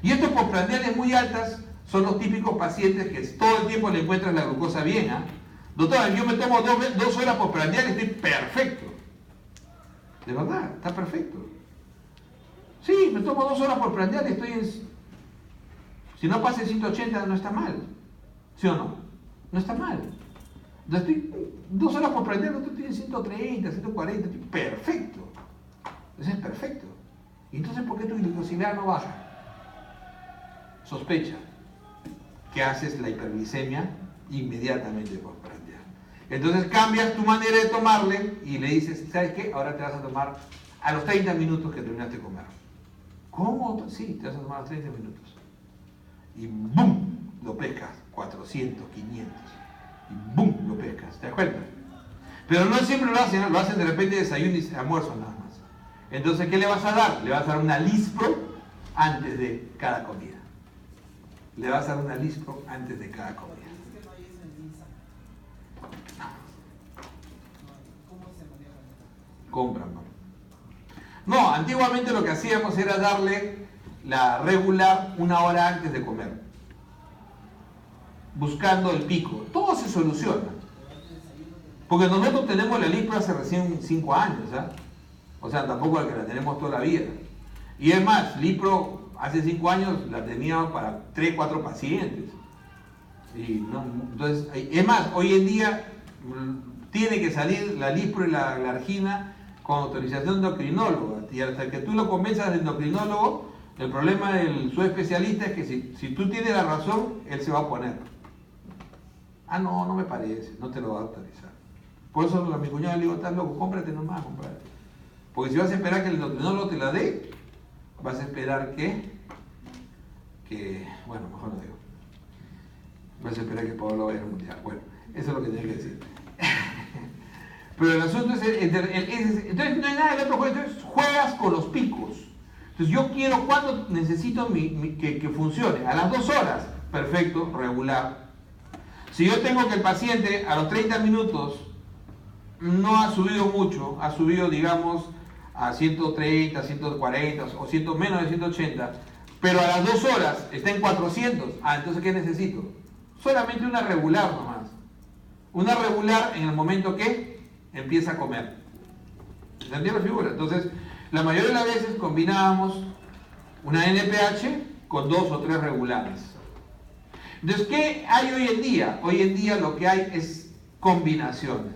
Y estos postprandiales muy altas son los típicos pacientes que todo el tiempo le encuentran la glucosa bien, ¿eh? Doctora, yo me tomo 2 horas postprandial y estoy perfecto. De verdad, está perfecto. Sí, me tomo 2 horas postprandial y estoy en... Si no pasa el 180 no está mal. ¿Sí o no? No está mal. Entonces estoy 2 horas postprandial, no estoy en 130, 140, estoy perfecto. Eso es perfecto. ¿Y entonces por qué tu glucosilada no baja? Sospecha que haces la hiperglicemia inmediatamente postprandial. Entonces cambias tu manera de tomarle y le dices, ¿sabes qué? Ahora te vas a tomar a los 30 minutos que terminaste de comer. ¿Cómo? Sí, te vas a tomar a los 30 minutos. Y ¡bum! Lo pescas, 400, 500. Y ¡bum! Lo pescas, ¿te das cuenta? Pero no siempre lo hacen de repente desayuno y almuerzo nada más. Entonces, ¿qué le vas a dar? Le vas a dar una Lispro antes de cada comida. Le vas a dar una Lispro antes de cada comida. Compran, ¿no? No, antiguamente lo que hacíamos era darle la regular 1 hora antes de comer, buscando el pico. Todo se soluciona. Porque nosotros tenemos la Lispro hace recién 5 años, ¿eh? O sea, tampoco es que la tenemos toda la vida. Y es más, Lispro hace 5 años la teníamos para 3, 4 pacientes. Y no, entonces, es más, hoy en día tiene que salir la Lispro y la argina con autorización de endocrinólogo. Y hasta que tú lo convenzas del endocrinólogo, el problema del subespecialista es que si tú tienes la razón, él se va a oponer. Ah, no me parece, no te lo va a autorizar. Por eso a mi cuñado le digo, estás loco, cómprate nomás, cómprate. Porque si vas a esperar que el endocrinólogo te la dé, vas a esperar que bueno, mejor no digo. Vas a esperar que Pablo vaya al mundial. Bueno, eso es lo que tenía que decir. Pero el asunto es, entonces no hay nada del otro juego, entonces juegas con los picos. Entonces yo quiero cuando necesito que funcione, a las 2 horas, perfecto, regular. Si yo tengo que el paciente a los 30 minutos no ha subido mucho, ha subido digamos a 130, 140 o menos de 180, pero a las 2 horas está en 400, entonces ¿qué necesito? Solamente una regular nomás. Una regular en el momento que empieza a comer. ¿Entendieron la figura? Entonces, la mayoría de las veces combinábamos una NPH con 2 o 3 regulares. Entonces, ¿qué hay hoy en día? Hoy en día lo que hay es combinaciones.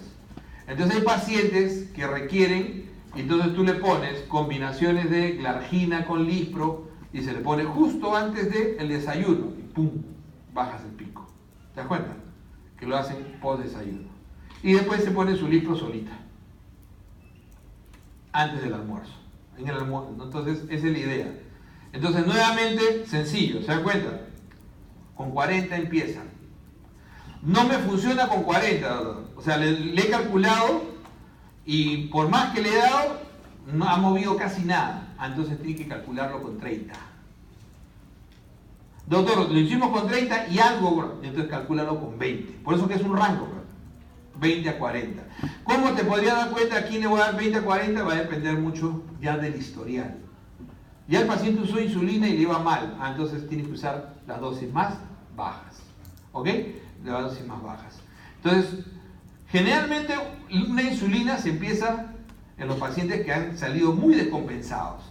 Entonces hay pacientes que requieren, entonces tú le pones combinaciones de glargina con Lispro y se le pone justo antes del desayuno y ¡pum! Bajas el pico. ¿Te das cuenta? Que lo hacen post desayuno. Y después se pone su Lispro solita. Antes del almuerzo. En el almuerzo. Entonces, esa es la idea. Entonces, nuevamente, sencillo. ¿Se dan cuenta? Con 40 empiezan. No me funciona con 40. O sea, le he calculado y por más que le he dado, no ha movido casi nada. Entonces, tiene que calcularlo con 30. Doctor, lo hicimos con 30 y algo, entonces calcúlalo con 20. Por eso que es un rango, 20 a 40. ¿Cómo te podría dar cuenta a quién le voy a dar 20 a 40? Va a depender mucho ya del historial. Ya el paciente usó insulina y le iba mal, entonces tienes que usar las dosis más bajas. ¿Ok? Las dosis más bajas. Entonces, generalmente una insulina se empieza en los pacientes que han salido muy descompensados.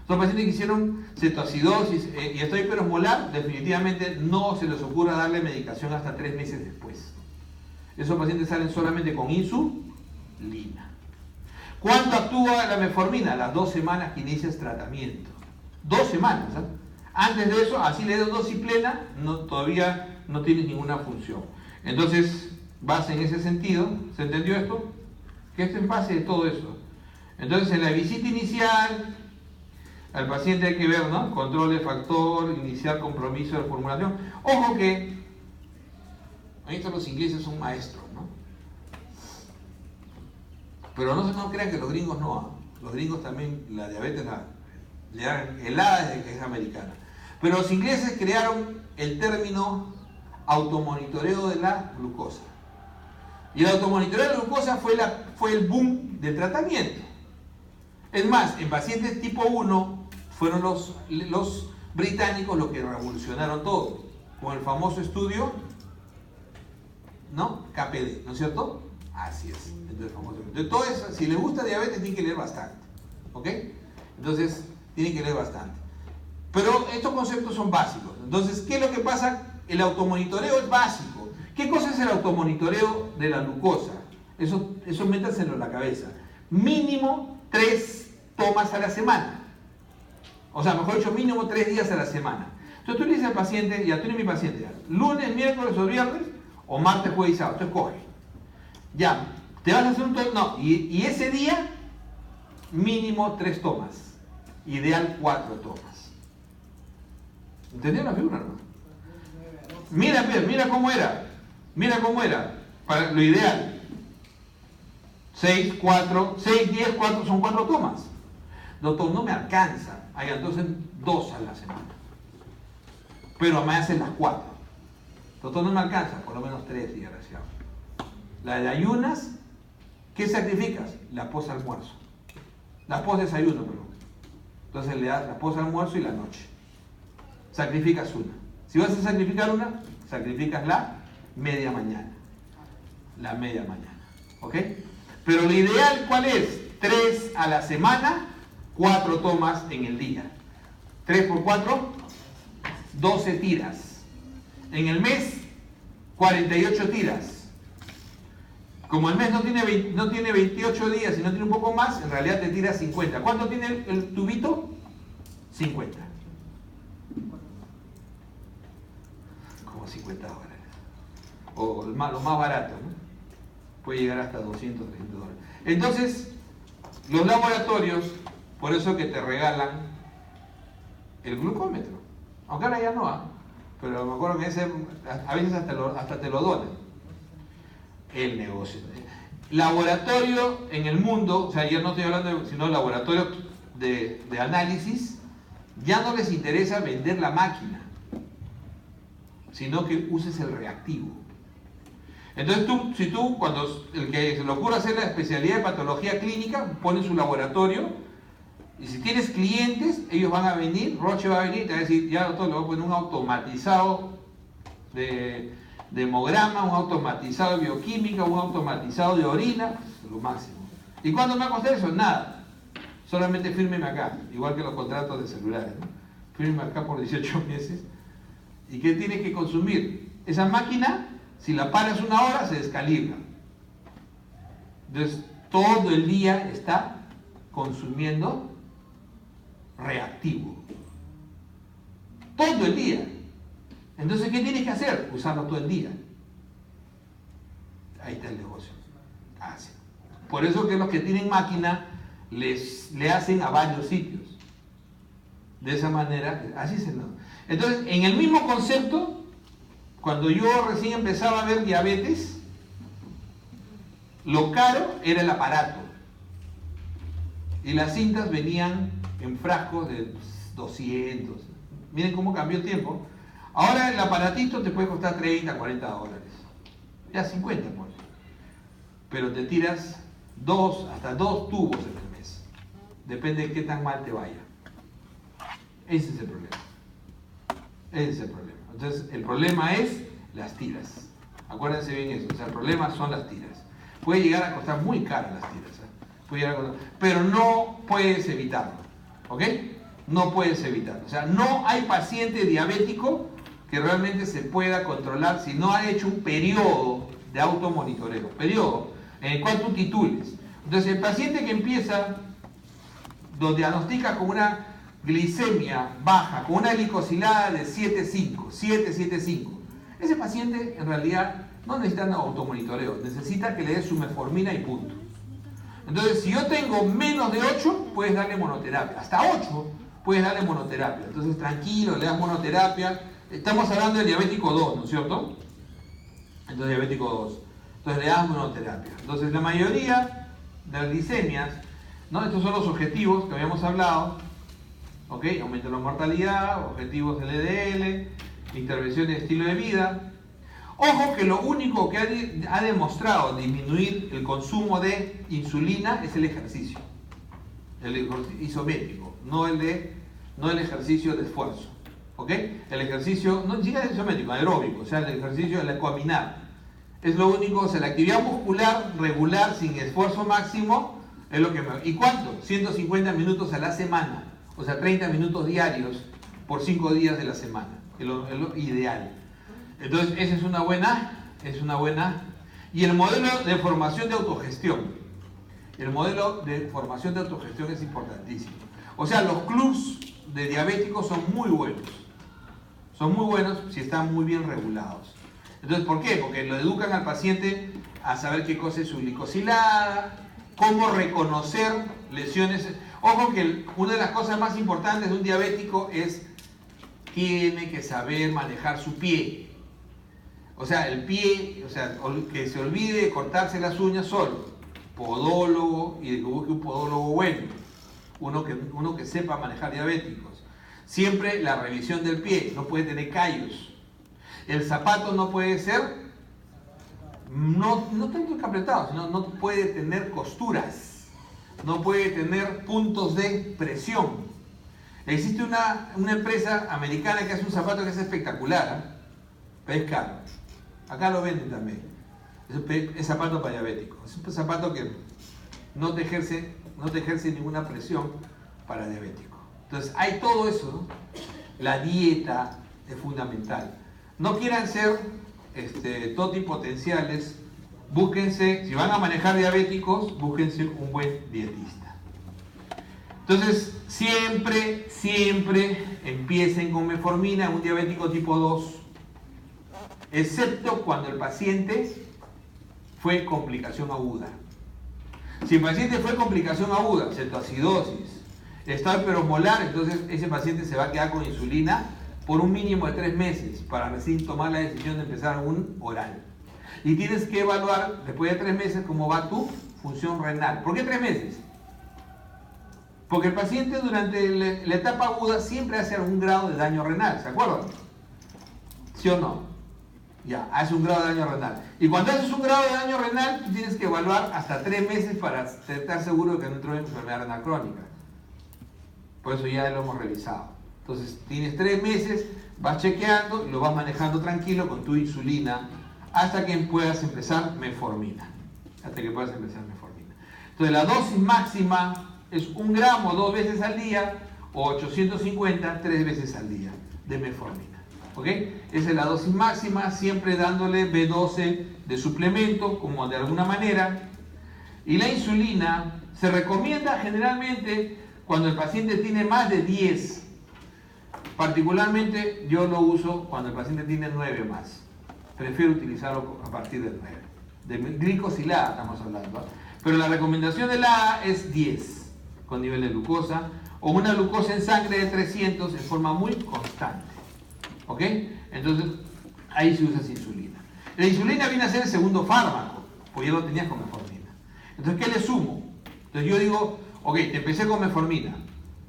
Los pacientes que hicieron cetoacidosis y esto hiperosmolar, definitivamente no se les ocurra darle medicación hasta 3 meses después. Esos pacientes salen solamente con insulina. ¿Cuándo actúa la metformina? A las 2 semanas que inicias tratamiento. 2 semanas. ¿Eh? Antes de eso, así le das dosis plena, todavía no tienes ninguna función. Entonces, vas en ese sentido. ¿Se entendió esto? Que esto es en base de todo eso. Entonces, en la visita inicial, al paciente hay que ver, ¿no? Control de factor, iniciar compromiso de formulación. Ojo que, ahí están los ingleses, son maestros, ¿no? Pero no crean que los gringos no. Los gringos también, la diabetes le dan helada desde que es americana. Pero los ingleses crearon el término automonitoreo de la glucosa. Y el automonitoreo de la glucosa fue el boom del tratamiento. Es más, en pacientes tipo 1 fueron los británicos los que revolucionaron todo, con el famoso estudio, ¿no? KPD, ¿no es cierto? Así es. Entonces, de todo eso, si les gusta diabetes, tienen que leer bastante. ¿Ok? Entonces, tienen que leer bastante. Pero estos conceptos son básicos. Entonces, ¿qué es lo que pasa? El automonitoreo es básico. ¿Qué cosa es el automonitoreo de la glucosa? Eso métanselo en la cabeza. Mínimo 3 tomas a la semana. O sea, mejor dicho, mínimo 3 días a la semana. Entonces tú le dices al paciente, ya tú eres mi paciente, ya, lunes, miércoles o viernes, o martes, jueves y sábado, tú escoges. Ya, te vas a hacer un no, y ese día, mínimo 3 tomas. Ideal 4 tomas. ¿Entendieron la figura, no? Mira cómo era. Mira cómo era. Para lo ideal. 6, 10, 4 son 4 tomas. Doctor, no me alcanza. Entonces 2 a la semana. Pero me hacen las 4. Doctor, no me alcanza. Por lo menos 3 días, gracias. La de ayunas, ¿qué sacrificas? La post-almuerzo. La post-desayuno, perdón. Entonces le das la post-almuerzo y la noche. Sacrificas una. Si vas a sacrificar una, sacrificas la media mañana. La media mañana. ¿Ok? Pero lo ideal, ¿cuál es? 3 a la semana, 4 tomas en el día. 3 por 4, 12 tiras. En el mes, 48 tiras. Como el mes no tiene 28 días y no tiene un poco más, en realidad te tiras 50. ¿Cuánto tiene el tubito? 50. Como 50 dólares. O lo más barato, ¿no? Puede llegar hasta 200, 300 dólares. Entonces, los laboratorios, por eso que te regalan el glucómetro. Aunque ahora ya no, pero me acuerdo que a veces hasta te lo donan. El negocio. Laboratorio en el mundo, o sea, ya no estoy hablando sino laboratorio de análisis, ya no les interesa vender la máquina, sino que uses el reactivo. Entonces cuando el que se le ocurra hacer la especialidad de patología clínica, pone su laboratorio, y si tienes clientes, ellos van a venir, Roche va a venir y te va a decir, ya doctor, le voy a poner un automatizado de hemograma, un automatizado de bioquímica, un automatizado de orina, lo máximo. ¿Y cuánto me va a costar eso? Nada. Solamente fírmeme acá, igual que los contratos de celulares, ¿no? Fírmeme acá por 18 meses. ¿Y qué tienes que consumir? Esa máquina, si la paras 1 hora, se descalibra. Entonces, todo el día está consumiendo reactivo. Todo el día. Entonces, ¿qué tienes que hacer? Usarlo todo el día. Ahí está el negocio. Así. Por eso que los que tienen máquina le hacen a varios sitios. De esa manera, así se lo. Entonces, en el mismo concepto, cuando yo recién empezaba a ver diabetes, lo caro era el aparato. Y las cintas venían en frascos de 200. Miren cómo cambió el tiempo. Ahora el aparatito te puede costar 30, 40 dólares. Ya 50, pues. Pero te tiras hasta 2 tubos en el mes. Depende de qué tan mal te vaya. Ese es el problema. Ese es el problema. Entonces, el problema es las tiras. Acuérdense bien eso. O sea, el problema son las tiras. Puede llegar a costar muy caro las tiras. Puede llegar a costar, pero no puedes evitarlo. ¿Ok? No puedes evitarlo. O sea, no hay paciente diabético que realmente se pueda controlar si no ha hecho un periodo de automonitoreo. Periodo en el cual tú titules. Entonces, el paciente que empieza, lo diagnostica con una glicemia baja, con una glicosilada de 7,5. Ese paciente en realidad no necesita un automonitoreo, necesita que le des su metformina y punto. Entonces, si yo tengo menos de 8, puedes darle monoterapia. Hasta 8 puedes darle monoterapia. Entonces, tranquilo, le das monoterapia. Estamos hablando del diabético 2, ¿no es cierto? Entonces, diabético 2. Entonces, le das monoterapia. Entonces, la mayoría de las glicemias, ¿no? Estos son los objetivos que habíamos hablado. ¿Ok? Aumento de la mortalidad, objetivos del LDL, intervención de estilo de vida. Ojo que lo único que ha demostrado disminuir el consumo de insulina es el ejercicio. El ejercicio isométrico, no el ejercicio de esfuerzo. ¿Ok? El ejercicio, no siquiera isométrico, aeróbico, o sea, el ejercicio de caminar. Es lo único, o sea, la actividad muscular regular sin esfuerzo máximo es lo que me... ¿Y cuánto? 150 minutos a la semana. O sea, 30 minutos diarios por 5 días de la semana. Es lo ideal. Entonces, esa es una buena. Y el modelo de formación de autogestión. El modelo de formación de autogestión es importantísimo. O sea, los clubs de diabéticos son muy buenos. Son muy buenos si están muy bien regulados. Entonces, ¿por qué? Porque lo educan al paciente a saber qué cosa es su glicosilada, cómo reconocer lesiones. Ojo que una de las cosas más importantes de un diabético es tiene que saber manejar su pie. O sea, el pie, o sea, que se olvide de cortarse las uñas solo. Podólogo, y de que busque un podólogo bueno. Uno que sepa manejar diabéticos. Siempre la revisión del pie, no puede tener callos. El zapato no puede ser, no tanto apretado, sino no puede tener costuras. No puede tener puntos de presión. Existe una empresa americana que hace un zapato que es espectacular, ¿eh? Pero es caro. Acá lo venden también. Es zapato para diabéticos. Es un zapato que no te ejerce ninguna presión para diabético. Entonces hay todo eso, ¿no? La dieta es fundamental. No quieran ser totipotenciales. Búsquense, si van a manejar diabéticos, búsquense un buen dietista. Entonces, siempre empiecen con metformina en un diabético tipo 2, excepto cuando el paciente fue complicación aguda. Si el paciente fue complicación aguda, cetoacidosis, estado hiperosmolar, entonces ese paciente se va a quedar con insulina por un mínimo de 3 meses para recién tomar la decisión de empezar un oral. Y tienes que evaluar después de 3 meses cómo va tu función renal. ¿Por qué 3 meses? Porque el paciente durante la etapa aguda siempre hace algún grado de daño renal, ¿se acuerdan? ¿Sí o no? Ya, hace un grado de daño renal. Y cuando haces un grado de daño renal, tú tienes que evaluar hasta 3 meses para estar seguro de que no entró en enfermedad renal crónica. Por eso ya lo hemos revisado. Entonces, tienes 3 meses, vas chequeando y lo vas manejando tranquilo con tu insulina hasta que puedas empezar metformina. Entonces, la dosis máxima es 1 gramo 2 veces al día o 850 3 veces al día de metformina. ¿Ok? Esa es la dosis máxima, siempre dándole B12 de suplemento, como de alguna manera. Y la insulina se recomienda generalmente cuando el paciente tiene más de 10. Particularmente yo lo uso cuando el paciente tiene 9 más. Prefiero utilizarlo a partir del 9. De glicosilada estamos hablando, ¿eh? Pero la recomendación de la A es 10 con nivel de glucosa o una glucosa en sangre de 300 en forma muy constante. ¿Ok? Entonces ahí se usa insulina. La insulina viene a ser el segundo fármaco, porque ya lo tenías con metformina. Entonces, ¿qué le sumo? Entonces yo digo, ok, te empecé con metformina.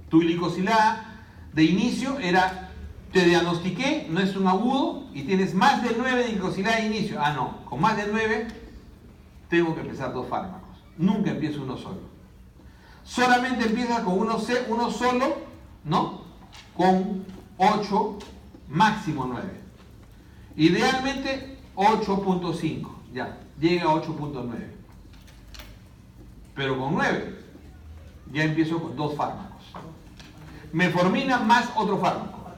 Tu glicosilada de inicio era, te diagnostiqué, no es un agudo, y tienes más de 9 de glicosilada de inicio. Ah, no, con más de 9 tengo que empezar 2 fármacos. Nunca empiezo uno solo. Solamente empieza con uno solo, ¿no? Con 8 máximo 9. Idealmente 8.5, ya, llega a 8.9. Pero con 9 ya empiezo con 2 fármacos. Metformina más otro fármaco.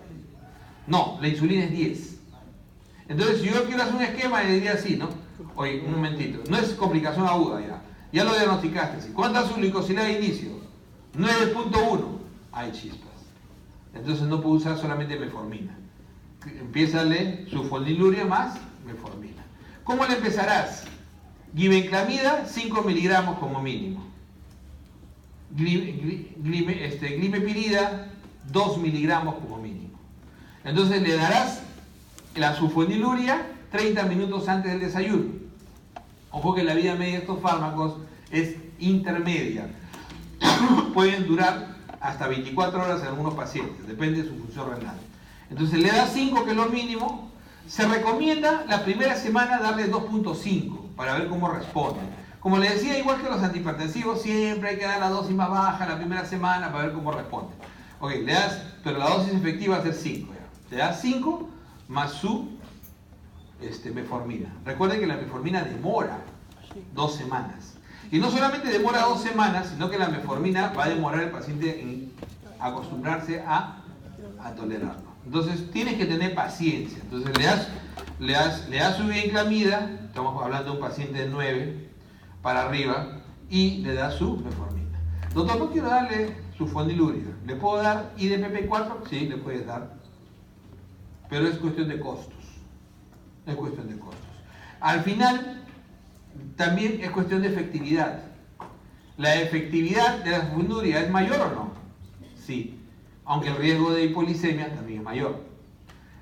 No, la insulina es 10. Entonces, si yo quiero hacer un esquema, le diría así, ¿no? Oye, un momentito, no es complicación aguda ya. Ya lo diagnosticaste. ¿Sí? ¿Cuánto es su glicosilada de inicio? 9.1. Hay chispas. Entonces no puedo usar solamente metformina. Empiézale sulfonilurea más metformina. ¿Cómo le empezarás? Glibenclamida, 5 miligramos como mínimo. Glimepirida, 2 miligramos como mínimo. Entonces le darás la sulfonilurea 30 minutos antes del desayuno. Ojo que la vida media de estos fármacos es intermedia. Pueden durar hasta 24 horas en algunos pacientes, depende de su función renal. Entonces le das 5, que es lo mínimo. Se recomienda la primera semana darle 2.5 para ver cómo responde. Como le decía, igual que los antihipertensivos, siempre hay que dar la dosis más baja la primera semana para ver cómo responde. Ok, le das, pero la dosis efectiva va a ser 5. Le das 5 más su metformina. Recuerden que la metformina demora 2 semanas. Y no solamente demora 2 semanas, sino que la metformina va a demorar al paciente en acostumbrarse a tolerarlo. Entonces tienes que tener paciencia. Entonces le das su glibenclamida, estamos hablando de un paciente de 9 para arriba, y le das su metformina. Doctor, no quiero darle sulfonilurea. ¿Le puedo dar IDPP4? Sí, le puedes dar. Pero es cuestión de costos. Es cuestión de costos. Al final, también es cuestión de efectividad. ¿La efectividad de la sulfonilurea es mayor o no? Sí. Aunque el riesgo de hipolicemia también es mayor.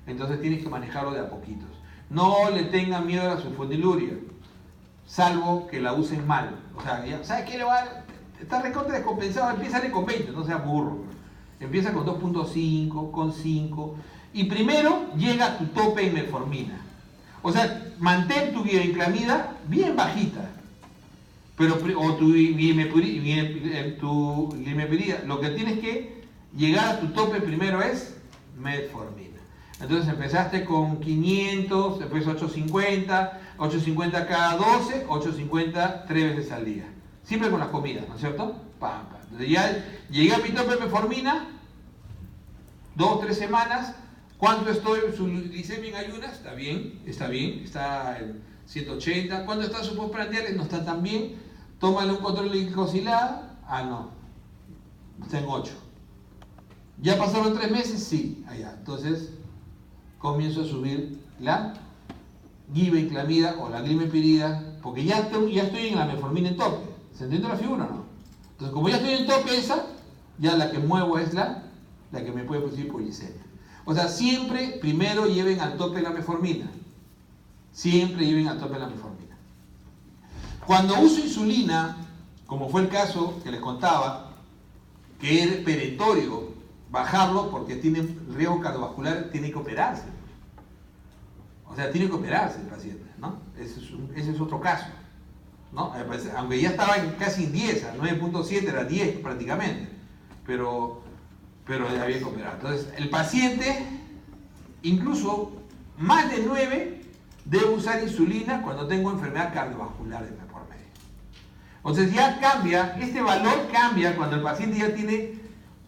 Entonces tienes que manejarlo de a poquitos. No le tengan miedo a la sulfonilurea, salvo que la usen mal. O sea, ya, ¿sabes qué? Está recontra descompensado, empieza con 20, no seas burro. Empieza con 2.5, con 5. Y primero llega a tu tope en metformina. O sea, mantén tu glibenclamida bien bajita. Pero, o tu glimepirida. Lo que tienes que llegar a tu tope primero es metformina. Entonces empezaste con 500, después 850, 850 cada 12, 850 3 veces al día. Siempre con las comidas, ¿no es cierto? Pam, pam. Entonces ya llegué a mi tope de metformina, 2 o 3 semanas. ¿Cuánto estoy? Su glicemia en ayunas, está bien, está en 180. ¿Cuánto está su postprandiales? No está tan bien. Tómale un control de glicosilada. Ah, no, está en 8. ¿Ya pasaron 3 meses? Sí, allá. Entonces comienzo a subir la glibenclamida o la glimepirida, porque ya estoy en la metformina en tope. ¿Se entiende la figura o no? Entonces, como ya estoy en tope esa, ya la que muevo es la que me puede producir hipoglicemia. O sea, siempre primero lleven al tope la metformina. Siempre lleven al tope la metformina. Cuando uso insulina, como fue el caso que les contaba, que es perentorio bajarlo porque tiene riesgo cardiovascular, tiene que operarse. O sea, tiene que operarse el paciente, ¿no? Ese es otro caso, ¿no? Aunque ya estaba casi en 10, a 9.7 era 10 prácticamente, pero había que operar. Entonces, el paciente, incluso más de 9, debe usar insulina cuando tengo enfermedad cardiovascular de por medio. Entonces ya cambia, este valor cambia cuando el paciente ya tiene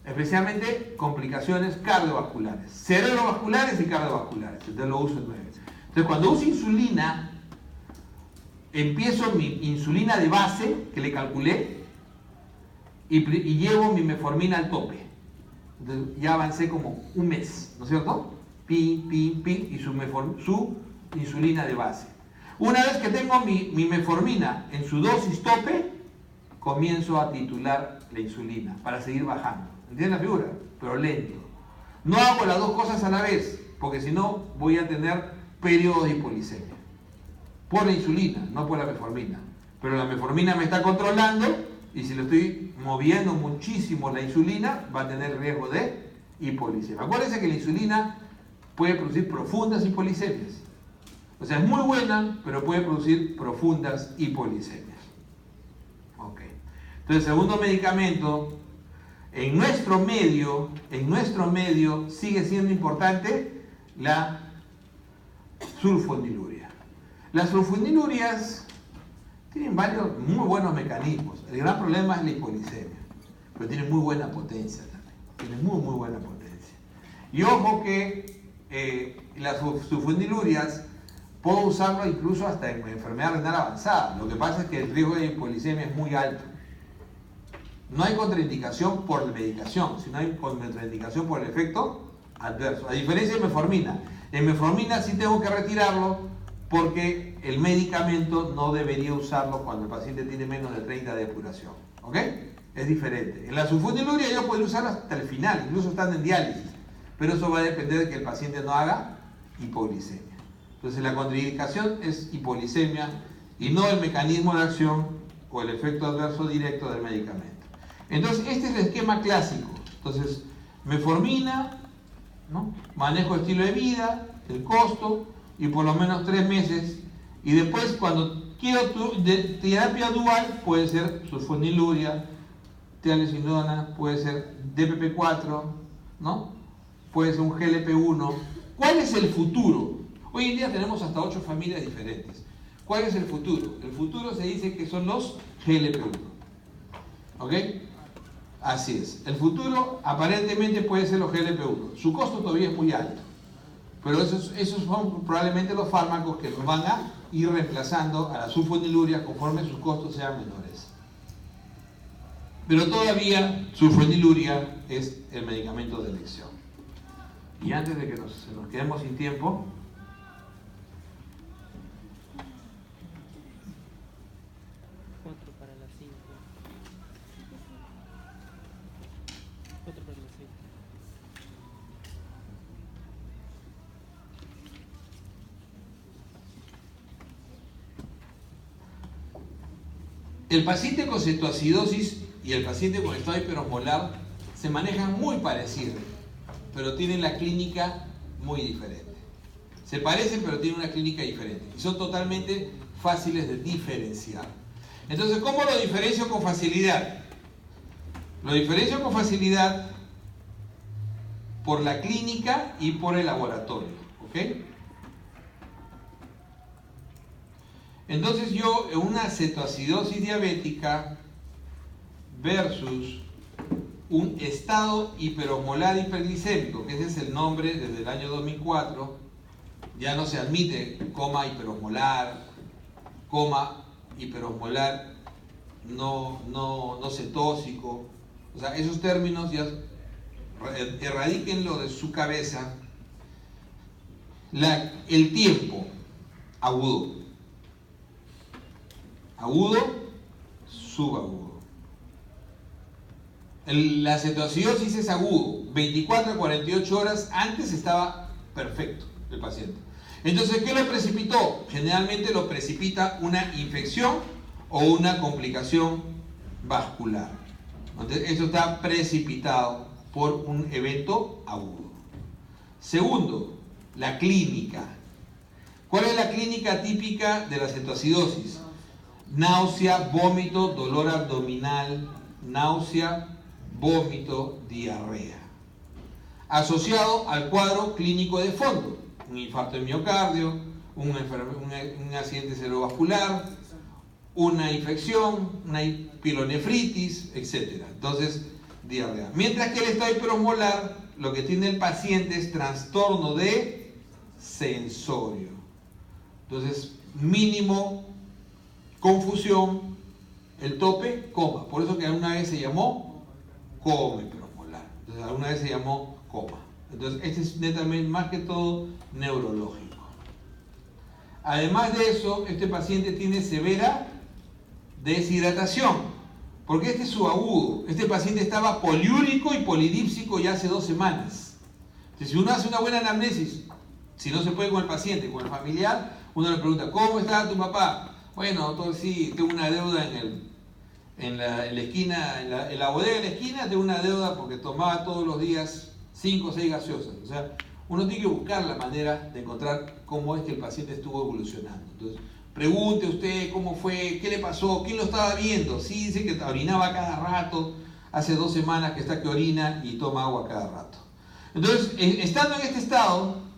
especialmente complicaciones cardiovasculares, cerebrovasculares y cardiovasculares. Entonces lo uso en 9. Entonces cuando uso insulina, empiezo mi insulina de base, que le calculé, y llevo mi metformina al tope. Entonces ya avancé como un mes, ¿no es cierto? Pin, y su insulina de base. Una vez que tengo mi metformina en su dosis tope, comienzo a titular la insulina para seguir bajando. ¿Entienden la figura? Pero lento. No hago las dos cosas a la vez, porque si no voy a tener periodos de hipoglicemia. Por la insulina, no por la metformina. Pero la metformina me está controlando y si lo estoy moviendo muchísimo la insulina, va a tener riesgo de hipoglicemia. Acuérdense que la insulina puede producir profundas hipoglicemias. O sea, es muy buena, pero puede producir profundas hipoglicemias. Ok. Entonces, segundo medicamento, en nuestro medio sigue siendo importante la sulfoniluria. Las sulfonilurias tienen varios muy buenos mecanismos. El gran problema es la hipoglicemia, pero tienen muy buena potencia también. Tienen muy buena potencia. Y ojo que las sulfonilurias puedo usarlo incluso hasta en enfermedad renal avanzada. Lo que pasa es que el riesgo de hipoglicemia es muy alto. No hay contraindicación por la medicación, sino hay contraindicación por el efecto adverso. A diferencia de metformina. En metformina sí tengo que retirarlo porque el medicamento no debería usarlo cuando el paciente tiene menos de 30 de depuración. ¿Ok? Es diferente. En la sulfoniluria yo podría usarlo hasta el final, incluso estando en diálisis. Pero eso va a depender de que el paciente no haga hipoglicemia. Entonces la contraindicación es hipoglicemia y no el mecanismo de acción o el efecto adverso directo del medicamento. Entonces este es el esquema clásico. Entonces metformina, ¿no? Manejo de estilo de vida, el costo y por lo menos 3 meses. Y después cuando quiero terapia dual puede ser sulfoniluria, tiazolidona, puede ser DPP4, ¿no? Puede ser un GLP-1. ¿Cuál es el futuro? Hoy en día tenemos hasta 8 familias diferentes. ¿Cuál es el futuro? El futuro se dice que son los GLP-1. ¿Ok? Así es. El futuro aparentemente puede ser los GLP-1. Su costo todavía es muy alto. Pero esos son probablemente los fármacos que nos van a ir reemplazando a la sulfoniluria conforme sus costos sean menores. Pero todavía sulfoniluria es el medicamento de elección. Y antes de que se nos quedemos sin tiempo, el paciente con cetoacidosis y el paciente con estado hiperosmolar se manejan muy parecidos, pero tienen la clínica muy diferente. Se parecen, pero tienen una clínica diferente. Y son totalmente fáciles de diferenciar. Entonces, ¿cómo lo diferencio con facilidad? Lo diferencio con facilidad por la clínica y por el laboratorio. ¿Ok? Entonces yo, en una cetoacidosis diabética versus un estado hiperosmolar hiperglicémico, que ese es el nombre desde el año 2004, ya no se admite coma hiperosmolar, coma hiperosmolar no cetósico. O sea, esos términos ya erradíquenlo de su cabeza. El tiempo agudo, subagudo. La cetoacidosis es agudo, 24 a 48 horas antes estaba perfecto el paciente. Entonces, ¿qué lo precipitó? Generalmente lo precipita una infección o una complicación vascular. Entonces, eso está precipitado por un evento agudo. Segundo, la clínica. ¿Cuál es la clínica típica de la cetoacidosis? Náusea, vómito, dolor abdominal, náusea, vómito, diarrea. Asociado al cuadro clínico de fondo, un infarto de miocardio, un accidente cerebrovascular, una infección, una pilonefritis, etc. Entonces, diarrea. Mientras que el estado hiperosmolar, lo que tiene el paciente es trastorno de sensorio. Entonces, mínimo confusión, el tope, coma. Por eso que alguna vez se llamó coma hiperosmolar. Entonces, alguna vez se llamó coma. Entonces, este es netamente más que todo neurológico. Además de eso, este paciente tiene severa deshidratación, porque este es su agudo. Este paciente estaba poliúrico y polidípsico ya hace 2 semanas. Entonces, si uno hace una buena anamnesis, si no se puede con el paciente, con el familiar, uno le pregunta, ¿cómo está tu papá? Bueno, doctor, sí, tengo una deuda en la esquina, en la bodega de la esquina, tengo una deuda porque tomaba todos los días 5 o 6 gaseosas. O sea, uno tiene que buscar la manera de encontrar cómo es que el paciente estuvo evolucionando. Entonces, pregunte usted cómo fue, qué le pasó, quién lo estaba viendo. Sí, dice que orinaba cada rato, hace 2 semanas que está que orina y toma agua cada rato. Entonces, estando en este estado,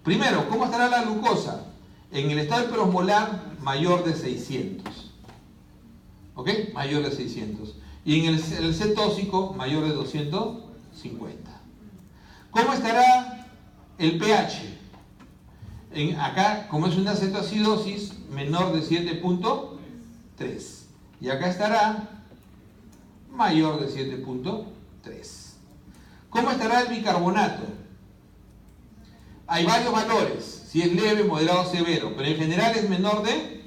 Primero, ¿cómo estará la glucosa? En el estado hiperosmolar, mayor de 600. ¿Ok? Mayor de 600. Y en el cetóxico, mayor de 250. ¿Cómo estará el pH? Acá, como es una cetoacidosis, menor de 7.3. Y acá estará mayor de 7.3. ¿Cómo estará el bicarbonato? Hay varios valores, si es leve, moderado, severo, pero en general es menor de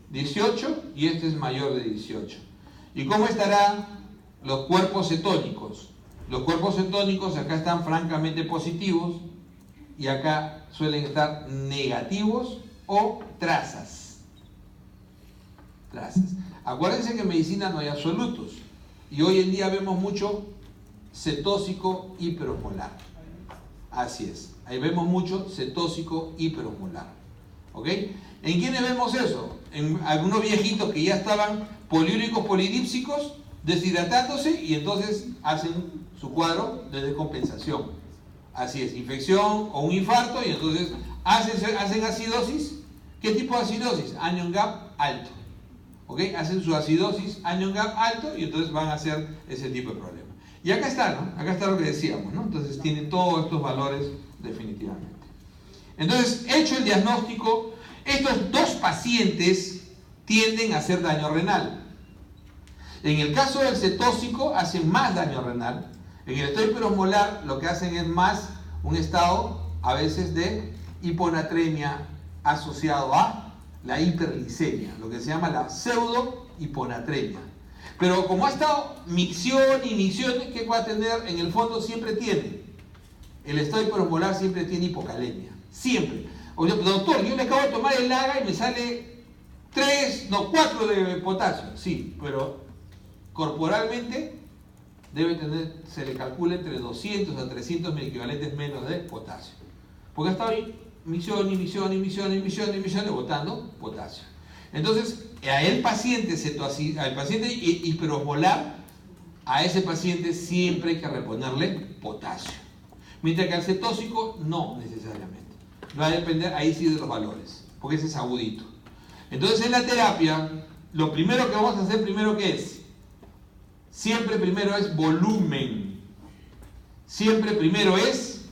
18 y este es mayor de 18. ¿Y cómo estarán los cuerpos cetónicos? Los cuerpos cetónicos acá están francamente positivos y acá suelen estar negativos o trazas. Acuérdense que en medicina no hay absolutos y hoy en día vemos mucho cetóxico hiperosmolar. Así es, ahí vemos mucho cetóxico hiperosmolar. ¿Ok? ¿En quiénes vemos eso? En algunos viejitos que ya estaban poliúricos polidípsicos, deshidratándose y entonces hacen su cuadro de descompensación. Así es, infección o un infarto y entonces hacen acidosis. ¿Qué tipo de acidosis? Anion gap alto. ¿Ok? Hacen su acidosis anion gap alto y entonces van a hacer ese tipo de problema. Y acá está, ¿no? Acá está lo que decíamos, ¿no? Entonces tiene todos estos valores definitivamente. Entonces, hecho el diagnóstico, estos dos pacientes tienden a hacer daño renal. En el caso del cetóxico hacen más daño renal. En el estado hiperosmolar lo que hacen es más un estado a veces de hiponatremia asociado a la hiperglicemia, lo que se llama la pseudo hiponatremia. Pero como ha estado micción y micción, ¿qué va a tener? En el fondo siempre tiene. El estado hiperosmolar siempre tiene hipocalemia. Siempre. Oye, doctor, yo le acabo de tomar el LAGA y me sale 4 de potasio. Sí, pero corporalmente debe tener, se le calcula entre 200 a 300 miliequivalentes menos de potasio. Porque ha estado ahí micción botando potasio. Entonces, al paciente hiperosmolar, a ese paciente siempre hay que reponerle potasio. Mientras que al cetóxico, no necesariamente. Va a depender ahí sí de los valores, porque ese es agudito. Entonces, en la terapia, lo primero que vamos a hacer ¿qué es? Siempre primero es volumen. Siempre primero es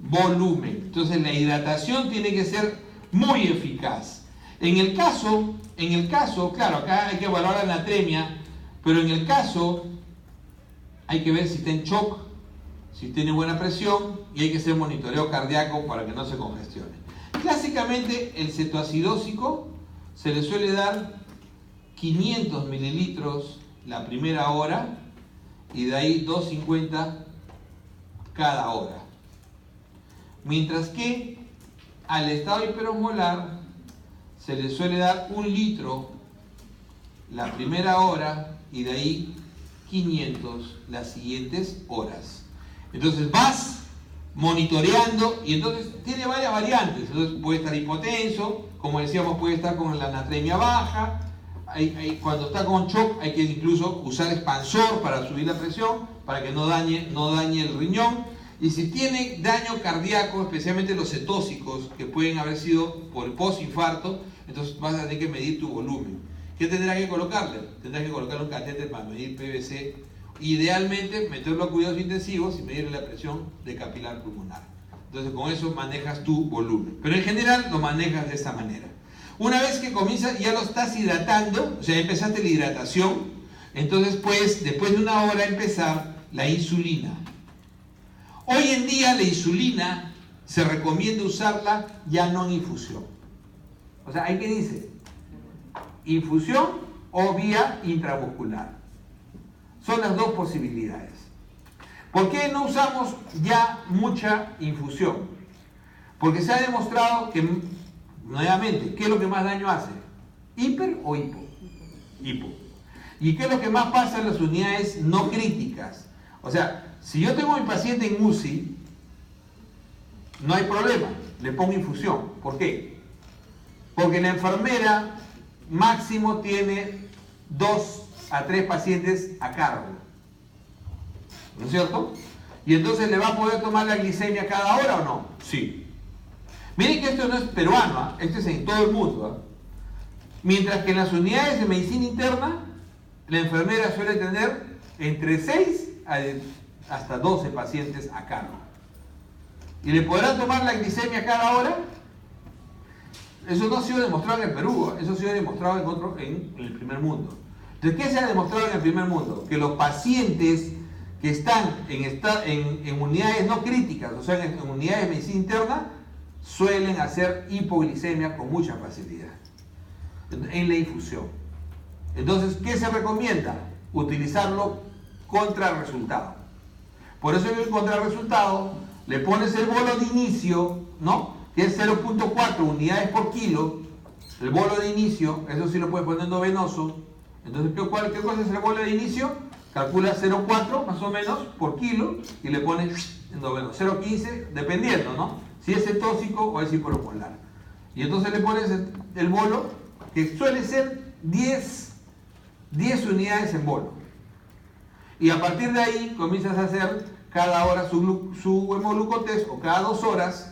volumen. Entonces, la hidratación tiene que ser muy eficaz. En el caso, claro, acá hay que evaluar la natremia, pero en el caso hay que ver si está en shock, si tiene buena presión y hay que hacer monitoreo cardíaco para que no se congestione. Clásicamente el cetoacidósico se le suele dar 500 mililitros la primera hora y de ahí 250 cada hora. Mientras que al estado hiperosmolar se le suele dar 1 litro la primera hora y de ahí 500 las siguientes horas. Entonces vas monitoreando y entonces tiene varias variantes. Entonces puede estar hipotenso, como decíamos, puede estar con la natremia baja. Cuando está con shock hay que incluso usar expansor para subir la presión, para que no dañe el riñón. Y si tiene daño cardíaco, especialmente los cetóxicos, que pueden haber sido por postinfarto, entonces vas a tener que medir tu volumen. ¿Qué tendrás que colocarle? Tendrás que colocarle un catéter para medir PVC. Idealmente, meterlo a cuidados intensivos y medir la presión de capilar pulmonar. Entonces, con eso manejas tu volumen. Pero en general, lo manejas de esta manera. Una vez que comienzas, ya lo estás hidratando, o sea, empezaste la hidratación, entonces puedes, después de una hora, empezar la insulina. Hoy en día, la insulina se recomienda usarla ya no en infusión. O sea, ahí que dice, infusión o vía intramuscular. Son las dos posibilidades. ¿Por qué no usamos ya mucha infusión? Porque se ha demostrado que, nuevamente, ¿qué es lo que más daño hace? ¿Hiper o hipo? Hipo. ¿Y qué es lo que más pasa en las unidades no críticas? O sea, si yo tengo a mi paciente en UCI, no hay problema, le pongo infusión. ¿Por qué? Porque la enfermera máximo tiene 2 a 3 pacientes a cargo, ¿no es cierto? Y entonces le va a poder tomar la glicemia cada hora o no, sí. Miren que esto no es peruano, esto es en todo el mundo. Mientras que en las unidades de medicina interna, la enfermera suele tener entre 6 hasta 12 pacientes a cargo. ¿Y le podrán tomar la glicemia cada hora? Eso no ha sido demostrado en el Perú, eso ha sido demostrado en el primer mundo. Entonces, ¿qué se ha demostrado en el primer mundo? Que los pacientes que están en unidades no críticas, o sea, en unidades de medicina interna, suelen hacer hipoglicemia con mucha facilidad en la infusión. Entonces, ¿qué se recomienda? Utilizarlo contra el resultado. Por eso en el contrarresultado le pones el bolo de inicio, ¿no? Que es 0.4 unidades por kilo. El bolo de inicio, eso sí lo puedes poner endovenoso. Entonces, ¿qué cosa es el bolo de inicio? Calcula 0.4 más o menos por kilo y le pones endovenoso. 0.15, dependiendo, ¿no? Si es cetóxico o es hiperosmolar. Y entonces le pones el bolo, que suele ser 10 unidades en bolo. Y a partir de ahí comienzas a hacer cada hora su hemoglucotest o cada 2 horas.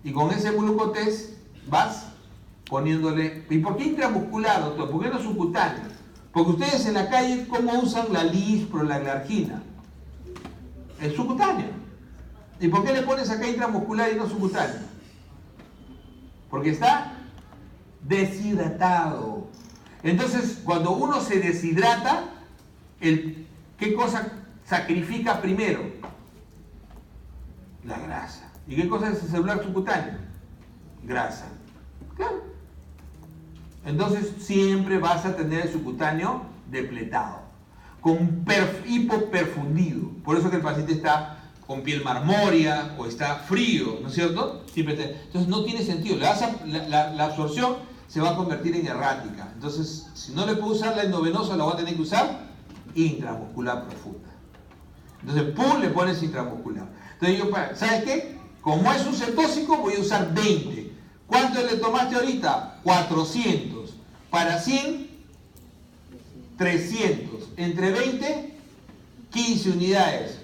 Y con ese glucotest vas poniéndole... ¿Y por qué intramuscular, doctor? ¿Por qué no subcutáneo? Porque ustedes en la calle, ¿cómo usan la lispro, la glargina? Es subcutáneo. ¿Y por qué le pones acá intramuscular y no subcutáneo? Porque está deshidratado. Entonces, cuando uno se deshidrata, ¿qué cosa sacrifica primero? La grasa. ¿Y qué cosa es el celular subcutáneo? Grasa. Claro. Entonces siempre vas a tener el subcutáneo depletado, con hipoperfundido. Por eso que el paciente está con piel marmórea o está frío, ¿no es cierto? Entonces no tiene sentido. La absorción se va a convertir en errática. Entonces, si no le puedo usar la endovenosa, la voy a tener que usar intramuscular profunda. Entonces, ¡pum!, le pones intramuscular. Entonces yo, ¿sabes qué? Como es un cetóxico, voy a usar 20. ¿Cuánto le tomaste ahorita? 400. Para 100, 300. Entre 20, 15 unidades.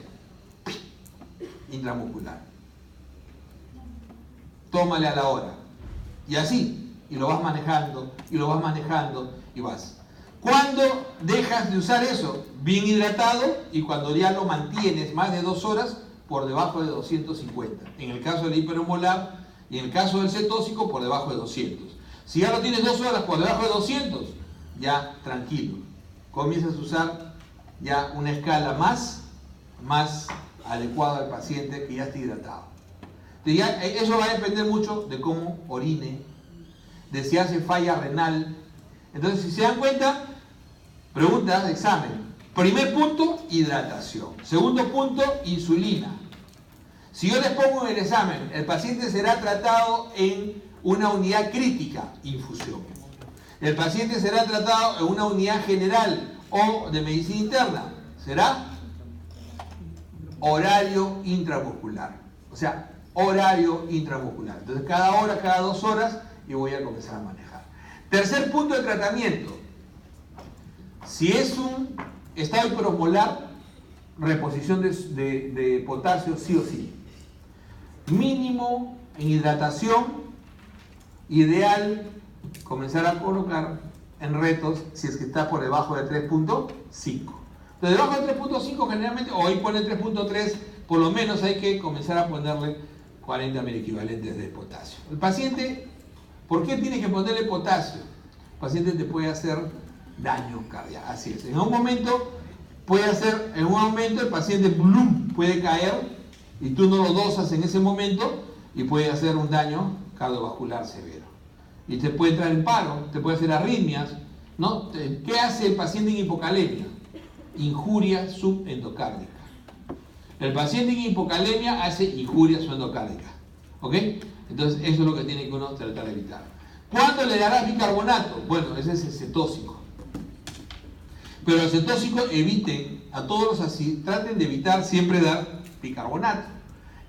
Intramuscular. Tómale a la hora. Y así. Y lo vas manejando, y lo vas manejando, y vas. ¿Cuándo dejas de usar eso? Bien hidratado, y cuando ya lo mantienes más de 2 horas, por debajo de 250. En el caso del hiperosmolar y en el caso del cetóxico, por debajo de 200. Si ya lo tienes 2 horas por debajo de 200, ya tranquilo. Comienzas a usar ya una escala más adecuada al paciente que ya está hidratado. Entonces ya, eso va a depender mucho de cómo orine, de si hace falla renal. Entonces, si se dan cuenta, preguntas de examen. Primer punto, hidratación. Segundo punto, insulina. Si yo les pongo en el examen, el paciente será tratado en una unidad crítica, infusión. El paciente será tratado en una unidad general o de medicina interna, será horario intramuscular. O sea, horario intramuscular. Entonces, cada hora, cada 2 horas, y voy a comenzar a manejar. Tercer punto de tratamiento. Si es un estado hiperosmolar, reposición de potasio sí o sí. Mínimo en hidratación, ideal comenzar a colocar en retos si es que está por debajo de 3.5. Entonces, debajo de 3.5 generalmente, o ahí pone 3.3, por lo menos hay que comenzar a ponerle 40 equivalentes de potasio. El paciente, ¿por qué tiene que ponerle potasio? El paciente te puede hacer daño cardíaco, así es. En un momento el paciente puede caer y tú no lo dosas en ese momento y puede hacer un daño cardiovascular severo. Y te puede entrar en paro, te puede hacer arritmias, ¿no? ¿Qué hace el paciente en hipocalemia? Injuria subendocárdica. El paciente en hipocalemia hace injuria subendocárdica. ¿Ok? Entonces, eso es lo que tiene que uno tratar de evitar. ¿Cuándo le darás bicarbonato? Bueno, ese es el cetóxico. Pero el cetóxico traten de evitar siempre dar bicarbonato,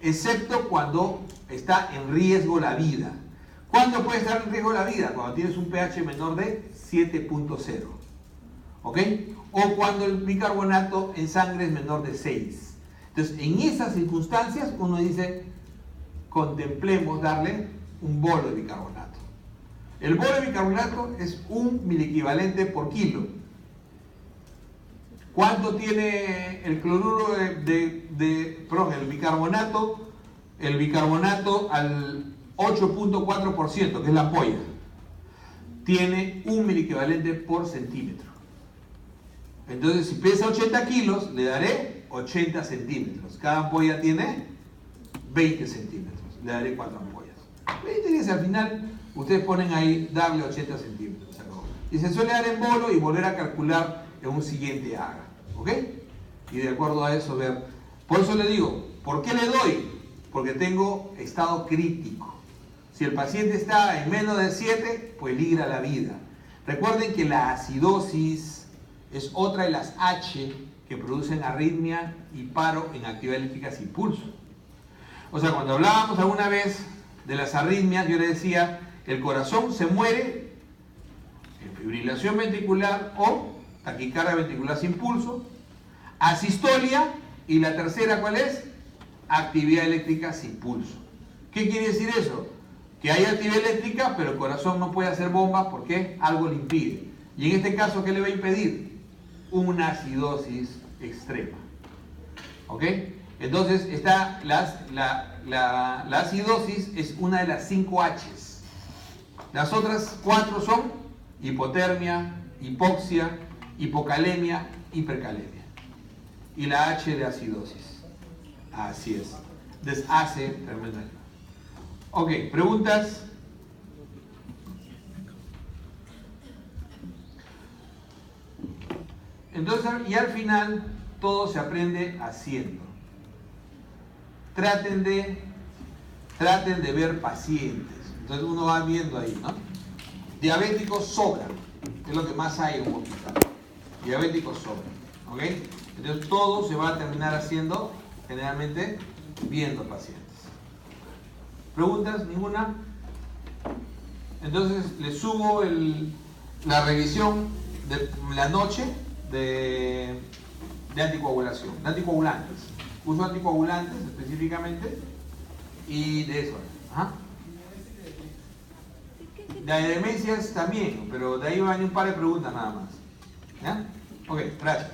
excepto cuando está en riesgo la vida. ¿Cuándo puede estar en riesgo la vida? Cuando tienes un pH menor de 7.0. ¿Ok? O cuando el bicarbonato en sangre es menor de 6. Entonces, en esas circunstancias, uno dice, contemplemos darle un bolo de bicarbonato. El bolo de bicarbonato es 1 miliequivalente por kilo. ¿Cuánto tiene el cloruro perdón, el bicarbonato? El bicarbonato al 8.4%, que es la ampolla, tiene 1 miliequivalente por centímetro. Entonces, si pesa 80 kilos, le daré 80 centímetros. Cada ampolla tiene 20 centímetros. Le daré 4 ampollas. Fíjense, al final, ustedes ponen ahí, darle 80 centímetros. Y se suele dar en bolo y volver a calcular en un siguiente haga. ¿Ok? Y de acuerdo a eso ver. Por eso le digo, ¿por qué le doy? Porque tengo estado crítico. Si el paciente está en menos de 7, pues ligra la vida. Recuerden que la acidosis es otra de las H que producen arritmia y paro en actividad eléctrica sin pulso. O sea, cuando hablábamos alguna vez de las arritmias, yo le decía, el corazón se muere en fibrilación ventricular o taquicardia ventricular sin pulso, asistolia, y la tercera, ¿cuál es? Actividad eléctrica sin pulso. ¿Qué quiere decir eso? Que hay actividad eléctrica, pero el corazón no puede hacer bombas porque algo le impide. Y en este caso, ¿qué le va a impedir? Una acidosis extrema. ¿Ok? Entonces, está la acidosis es una de las 5 H's. Las otras 4 son hipotermia, hipoxia, hipocalemia, hipercalemia. Y la H de acidosis. Así es. Deshace tremendamente. Ok, preguntas. Entonces, y al final, todo se aprende haciendo. Traten de ver pacientes. Entonces uno va viendo ahí, ¿no? Diabéticos sobran, es lo que más hay en un hospital. Diabéticos sobran, ¿ok? Entonces todo se va a terminar haciendo generalmente viendo pacientes. ¿Preguntas? ¿Ninguna? Entonces les subo la revisión de la noche de anticoagulación, de anticoagulantes. Uso anticoagulantes específicamente y de eso. ¿Ah? De demencias también, pero de ahí van un par de preguntas nada más. ¿Ya? Ok, gracias.